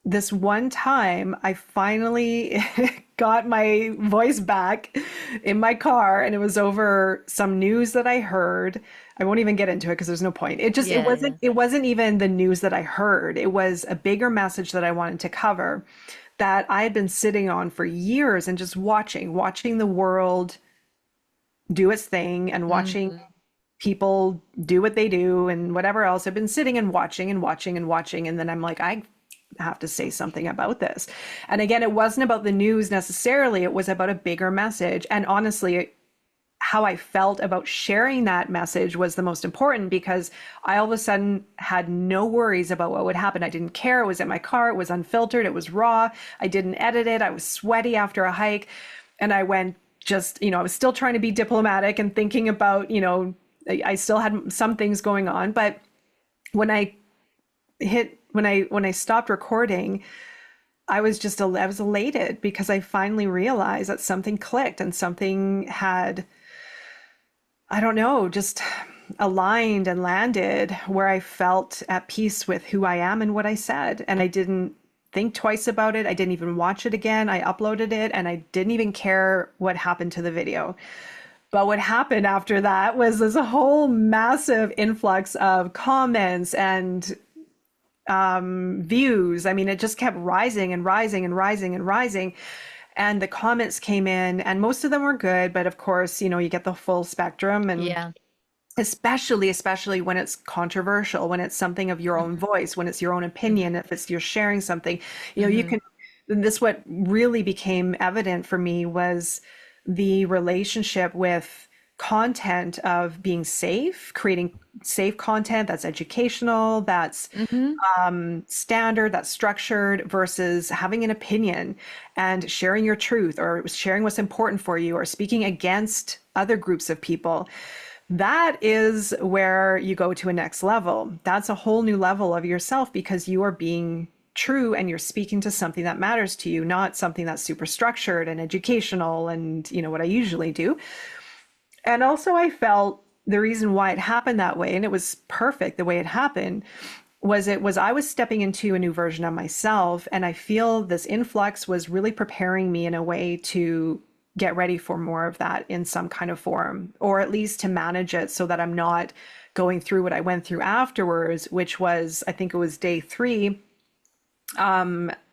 [SPEAKER 2] this one time, I finally got my voice back in my car, and it was over some news that I heard. I won't even get into it because there's no point. It
[SPEAKER 1] Yeah,
[SPEAKER 2] wasn't
[SPEAKER 1] yeah.
[SPEAKER 2] it wasn't even the news that I heard. It was a bigger message that I wanted to cover that I had been sitting on for years and just watching the world do its thing and watching
[SPEAKER 1] Mhm.
[SPEAKER 2] people do what they do and whatever else. I've been sitting and watching and watching and watching. And then I'm like, I have to say something about this. And again, it wasn't about the news necessarily, it was about a bigger message. And honestly, how I felt about sharing that message was the most important because I all of a sudden had no worries about what would happen. I didn't care. It was in my car. It was unfiltered. It was raw. I didn't edit it. I was sweaty after a hike. And I went just, I was still trying to be diplomatic and thinking about, I still had some things going on. But when I when I stopped recording, I was elated because I finally realized that something clicked and something had, I don't know, just aligned and landed where I felt at peace with who I am and what I said. And I didn't think twice about it. I didn't even watch it again. I uploaded it and I didn't even care what happened to the video. But what happened after that was this whole massive influx of comments and views. I mean, it just kept rising and rising and rising and rising. And the comments came in, and most of them were good. But of course, you get the full spectrum. And
[SPEAKER 1] Yeah.
[SPEAKER 2] especially when it's controversial, when it's something of your own
[SPEAKER 1] Mhm.
[SPEAKER 2] voice, when it's your own opinion,
[SPEAKER 1] Mhm.
[SPEAKER 2] if it's you're sharing something, you
[SPEAKER 1] Mhm.
[SPEAKER 2] can. This what really became evident for me was the relationship with content of being safe, creating safe content that's educational, that's
[SPEAKER 1] Mhm.
[SPEAKER 2] standard, that's structured versus having an opinion and sharing your truth or sharing what's important for you or speaking against other groups of people. That is where you go to a next level. That's a whole new level of yourself because you are being true and you're speaking to something that matters to you, not something that's super structured and educational and, what I usually do. And also, I felt the reason why it happened that way, and it was perfect the way it happened, was I was stepping into a new version of myself. And I feel this influx was really preparing me in a way to get ready for more of that in some kind of form, or at least to manage it so that I'm not going through what I went through afterwards, which was, I think it was day 3.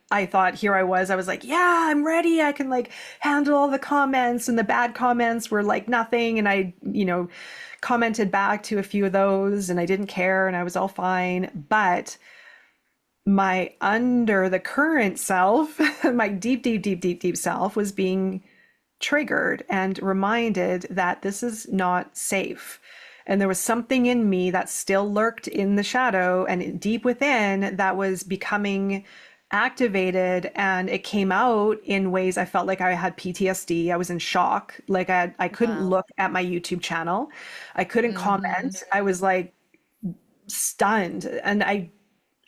[SPEAKER 2] I thought here I was like, yeah, I'm ready. I can like handle all the comments, and the bad comments were like nothing. And I, commented back to a few of those and I didn't care and I was all fine. But my under the current self, my deep, deep, deep, deep, deep self was being triggered and reminded that this is not safe. And there was something in me that still lurked in the shadow and deep within that was becoming activated, and it came out in ways I felt like I had PTSD. I was in shock. Like I couldn't
[SPEAKER 1] Wow.
[SPEAKER 2] look at my YouTube channel. I couldn't
[SPEAKER 1] Mhm.
[SPEAKER 2] comment. I was like stunned. And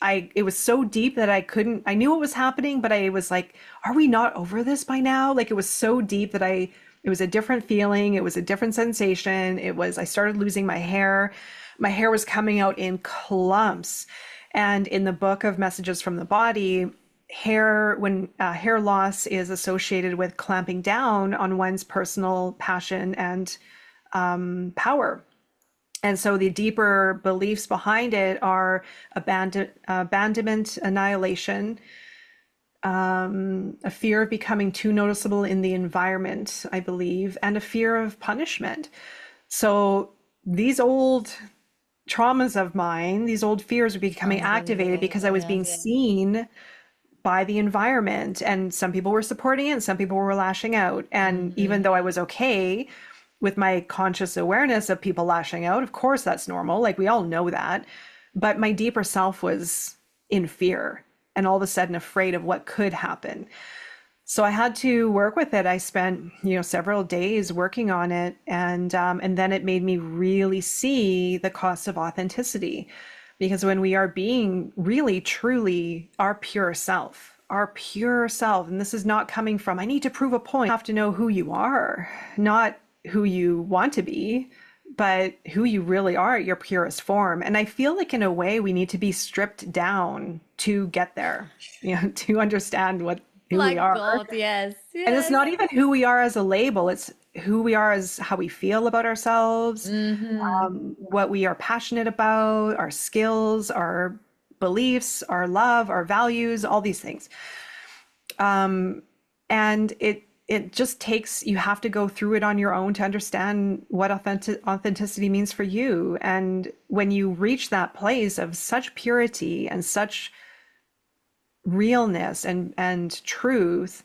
[SPEAKER 2] it was so deep that I knew what was happening, but I was like, are we not over this by now? Like it was so deep that it was a different feeling. It was a different sensation. I started losing my hair. My hair was coming out in clumps. And in the book of Messages from the Body, hair loss is associated with clamping down on one's personal passion and power. And so the deeper beliefs behind it are abandonment, annihilation, a fear of becoming too noticeable in the environment, I believe, and a fear of punishment. So these old traumas of mine, these old fears were becoming activated
[SPEAKER 1] Unbelievable.
[SPEAKER 2] because I was
[SPEAKER 1] Yeah.
[SPEAKER 2] being seen by the environment. And some people were supporting it and some people were lashing out. And even though I was okay with my conscious awareness of people lashing out, of course that's normal. Like we all know that. But my deeper self was in fear and all of a sudden afraid of what could happen. So I had to work with it. I spent, several days working on it, and then it made me really see the cost of authenticity, because when we are being really, truly our pure self, and this is not coming from I need to prove a point. You have to know who you are, not who you want to be, but who you really are at your purest form. And I feel like in a way we need to be stripped down to get there, to understand who we
[SPEAKER 1] Like
[SPEAKER 2] are.
[SPEAKER 1] God, yes,
[SPEAKER 2] And it's
[SPEAKER 1] yes.
[SPEAKER 2] not even who we are as a label, it's who we are as how we feel about ourselves,
[SPEAKER 1] Mm-hmm.
[SPEAKER 2] what we are passionate about, our skills, our beliefs, our love, our values, all these things. And it just takes, you have to go through it on your own to understand what authenticity means for you. And when you reach that place of such purity and such realness and truth,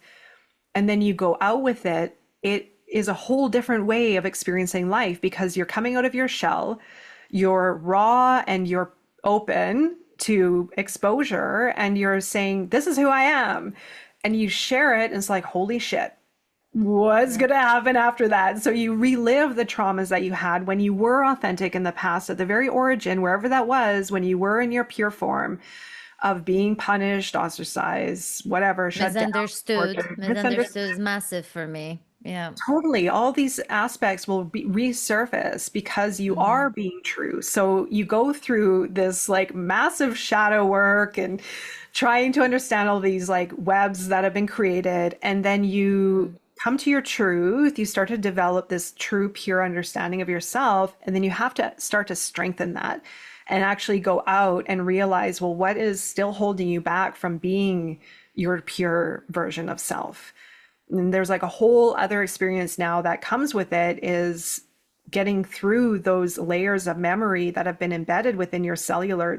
[SPEAKER 2] and then you go out with it, it is a whole different way of experiencing life, because you're coming out of your shell, you're raw and you're open to exposure, and you're saying, this is who I am. And you share it, and it's like, holy shit, what's
[SPEAKER 1] Yeah.
[SPEAKER 2] going to happen after that? So you relive the traumas that you had when you were authentic in the past, at the very origin, wherever that was, when you were in your pure form of being punished, ostracized, whatever, shut down,
[SPEAKER 1] Misunderstood.
[SPEAKER 2] tortured, misunderstood.
[SPEAKER 1] Misunderstood is massive for me. Yeah.
[SPEAKER 2] Totally. All these aspects will resurface because you
[SPEAKER 1] Mm-hmm.
[SPEAKER 2] are being true. So you go through this like massive shadow work and trying to understand all these like webs that have been created. And then you come to your truth. You start to develop this true, pure understanding of yourself. And then you have to start to strengthen that and actually go out and realize, well, what is still holding you back from being your pure version of self? And there's like a whole other experience now that comes with it, is getting through those layers of memory that have been embedded within your cellular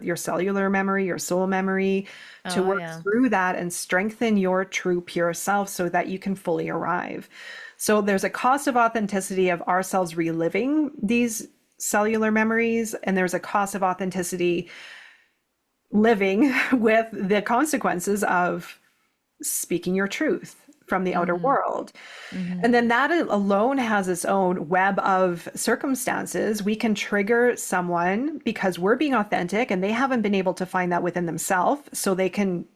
[SPEAKER 2] memory, your soul memory, to
[SPEAKER 1] Oh,
[SPEAKER 2] work
[SPEAKER 1] yeah.
[SPEAKER 2] through that and strengthen your true pure self so that you can fully arrive. So there's a cost of authenticity of ourselves reliving these cellular memories, and there's a cost of authenticity living with the consequences of speaking your truth from the outer
[SPEAKER 1] Mm-hmm.
[SPEAKER 2] world.
[SPEAKER 1] Mm-hmm.
[SPEAKER 2] And then that alone has its own web of circumstances. We can trigger someone because we're being authentic and they haven't been able to find that within themselves, so they can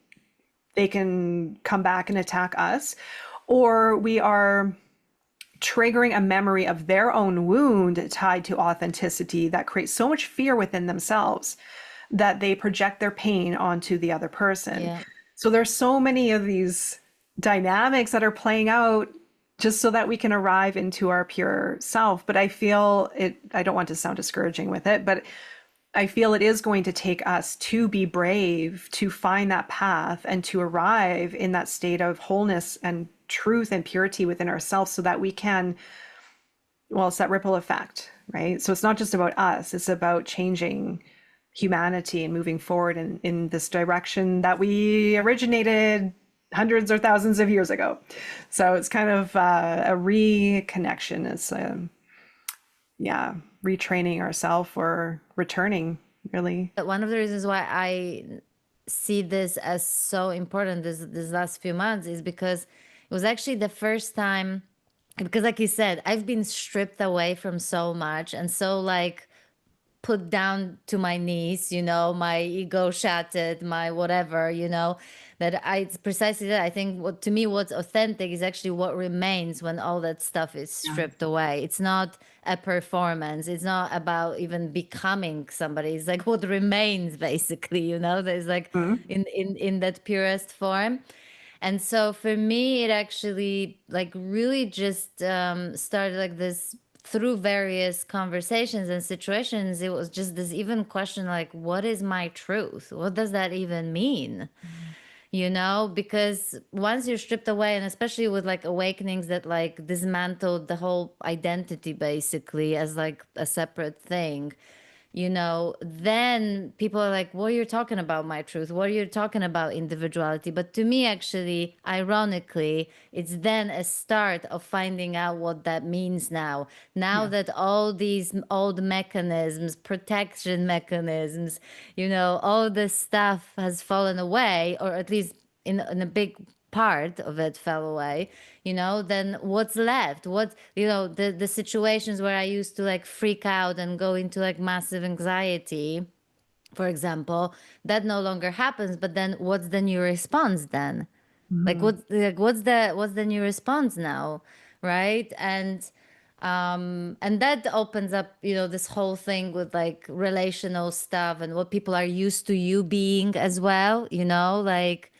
[SPEAKER 2] come back and attack us. Or we are triggering a memory of their own wound tied to authenticity that creates so much fear within themselves that they project their pain onto the other person.
[SPEAKER 1] Yeah.
[SPEAKER 2] So there's so many of these dynamics that are playing out just so that we can arrive into our pure self. But I feel it, I don't want to sound discouraging with it, but I feel it is going to take us to be brave to find that path and to arrive in that state of wholeness and truth and purity within ourselves so that we can, well, it's that ripple effect, right? So it's not just about us, it's about changing humanity and moving forward in this direction that we originated hundreds or thousands of years ago. So it's kind of a reconnection. It's, yeah, retraining ourselves or returning, really.
[SPEAKER 1] But one of the reasons why I see this as so important this last few months is because it was actually the first time, because like you said, I've been stripped away from so much and so like put down to my knees, my ego shattered, my whatever, that it's precisely that. I think what to me what's authentic is actually what remains when all that stuff is
[SPEAKER 2] Yeah.
[SPEAKER 1] stripped away. It's not a performance. It's not about even becoming somebody. It's like what remains basically, there's like
[SPEAKER 2] Mhm.
[SPEAKER 1] in that purest form. And so for me, it actually like really just started like this through various conversations and situations. It was just this even question like, what is my truth? What does that even mean? Because once you're stripped away, and especially with like awakenings that like dismantled the whole identity basically as like a separate thing, then people are like, what are you talking about, my truth? What are you talking about, individuality? But to me, actually, ironically, it's then a start of finding out what that means now. Now
[SPEAKER 2] Yeah.
[SPEAKER 1] that all these old mechanisms, protection mechanisms, all this stuff has fallen away, or at least in a big part of it fell away, then what's left? The situations where I used to like freak out and go into like massive anxiety, for example, that no longer happens. But then what's the new response then? Like
[SPEAKER 2] Mhm.
[SPEAKER 1] what's the new response now? Right. And that opens up, this whole thing with like relational stuff and what people are used to you being as well, like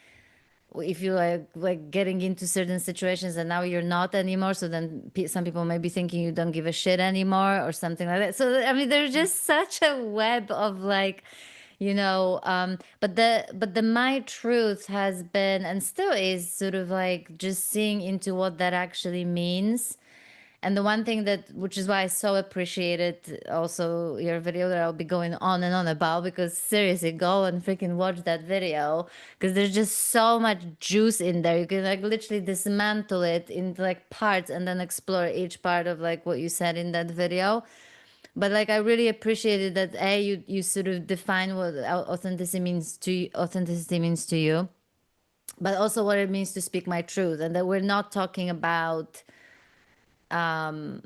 [SPEAKER 1] if you like getting into certain situations and now you're not anymore, so then some people may be thinking you don't give a shit anymore or something like that. So I mean there's just such a web of like, but the my truth has been and still is sort of like just seeing into what that actually means. And the one thing that, which is why I so appreciated also your video that I'll be going on and on about, because seriously, go and freaking watch that video because there's just so much juice in there. You can like literally dismantle it into like parts and then explore each part of like what you said in that video. But like I really appreciated that you sort of define what authenticity means to you, but also what it means to speak my truth, and that we're not talking about let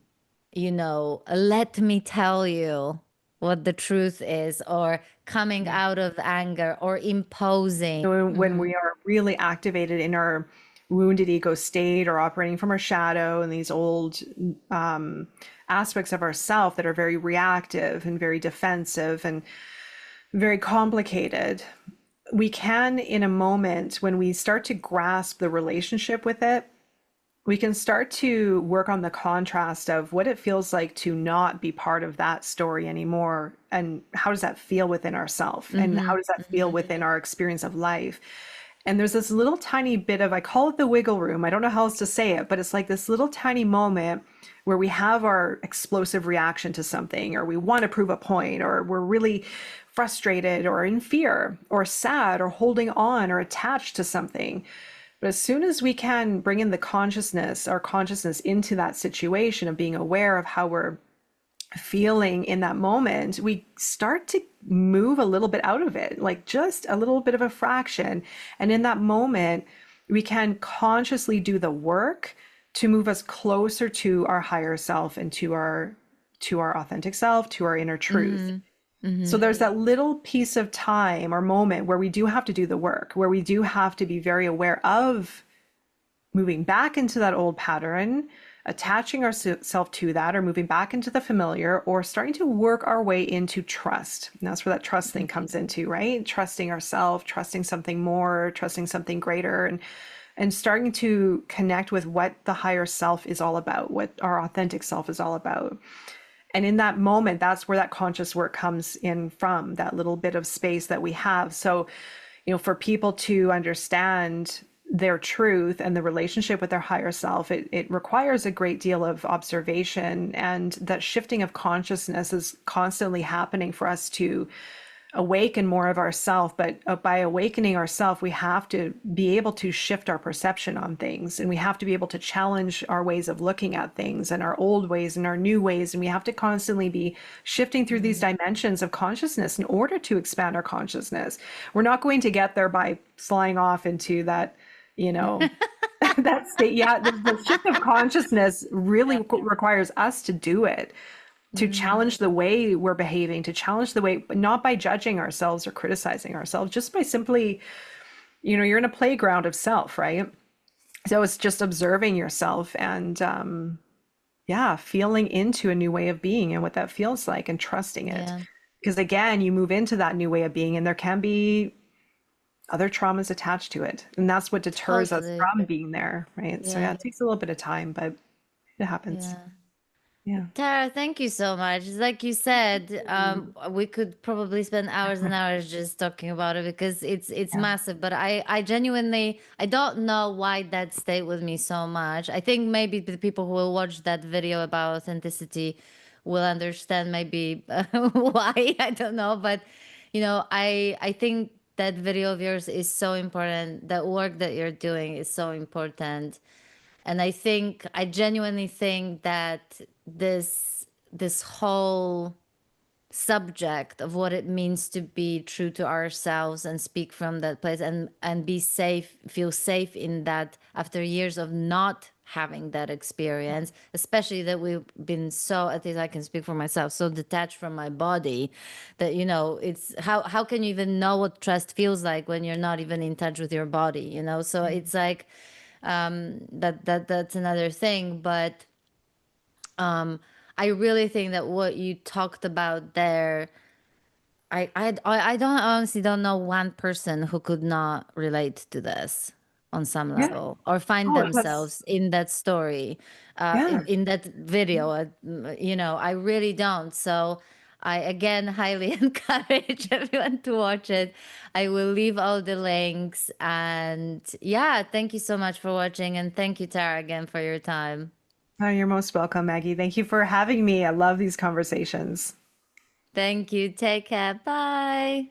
[SPEAKER 1] me tell you what the truth is, or coming
[SPEAKER 2] Yeah.
[SPEAKER 1] out of anger or imposing.
[SPEAKER 2] When we are really activated in our wounded ego state or operating from our shadow and these old aspects of ourself that are very reactive and very defensive and very complicated, we can, in a moment, when we start to grasp the relationship with it, we can start to work on the contrast of what it feels like to not be part of that story anymore. And how does that feel within ourself? And how does that feel within our experience of life? And there's this little tiny bit of, I call it the wiggle room. I don't know how else to say it, but it's like this little tiny moment where we have our explosive reaction to something, or we want to prove a point, or we're really frustrated or in fear or sad or holding on or attached to something. But as soon as we can bring in the consciousness, our consciousness into that situation of being aware of how we're feeling in that moment, we start to move a little bit out of it, like just a little bit of a fraction. And in that moment, we can consciously do the work to move us closer to our higher self and to our authentic self, to our inner truth. So there's that little piece of time or moment where we do have to do the work, where we do have to be very aware of moving back into that old pattern, attaching ourselves to that, or moving back into the familiar, or starting to work our way into trust. And that's where that trust thing comes into, right? Trusting ourselves, trusting something more, trusting something greater, and starting to connect with what the higher self is all about, what our authentic self is all about. And in that moment, that's where that conscious work comes in from, that little bit of space that we have. So, for people to understand their truth and the relationship with their higher self, it requires a great deal of observation. And that shifting of consciousness is constantly happening for us to awaken more of ourself. But by awakening ourself, we have to be able to shift our perception on things, and we have to be able to challenge our ways of looking at things and our old ways and our new ways. And we have to constantly be shifting through these dimensions of consciousness in order to expand our consciousness. We're not going to get there by flying off into that, that state. Yeah, the shift of consciousness really requires us to do it, to challenge the way we're behaving, to challenge the way, but not by judging ourselves or criticizing ourselves, just by simply you're in a playground of self, right? So it's just observing yourself and yeah, feeling into a new way of being and what that feels like and trusting it.
[SPEAKER 1] Yeah,
[SPEAKER 2] Because again, you move into that new way of being and there can be other traumas attached to it. And that's what deters us
[SPEAKER 1] totally.
[SPEAKER 2] from being there, right? So yeah,
[SPEAKER 1] Yeah,
[SPEAKER 2] it takes a little bit of time, but it happens.
[SPEAKER 1] yeah.
[SPEAKER 2] Yeah.
[SPEAKER 1] Tara, thank you so much. Like you said, we could probably spend hours and hours just talking about it because it's
[SPEAKER 2] Yeah.
[SPEAKER 1] massive. But I genuinely I don't know why that stayed with me so much. I think maybe the people who will watch that video about authenticity will understand maybe why. I don't know, but I think that video of yours is so important. That work that you're doing is so important. And I genuinely think that this whole subject of what it means to be true to ourselves and speak from that place and be safe, feel safe in that after years of not having that experience, especially that we've been so, at least I can speak for myself, so detached from my body that it's how can you even know what trust feels like when you're not even in touch with your body. So it's like that's another thing. But I really think that what you talked about there, I don't honestly don't know one person who could not relate to this on some
[SPEAKER 2] Yeah.
[SPEAKER 1] level or find
[SPEAKER 2] Oh, that's,
[SPEAKER 1] themselves in that story,
[SPEAKER 2] yeah.
[SPEAKER 1] in that video. I really don't. So I again highly encourage everyone to watch it. I will leave all the links. And yeah, thank you so much for watching. And thank you, Tara, again for your time.
[SPEAKER 2] Oh, you're most welcome, Maggie. Thank you for having me. I love these conversations.
[SPEAKER 1] Thank you. Take care. Bye.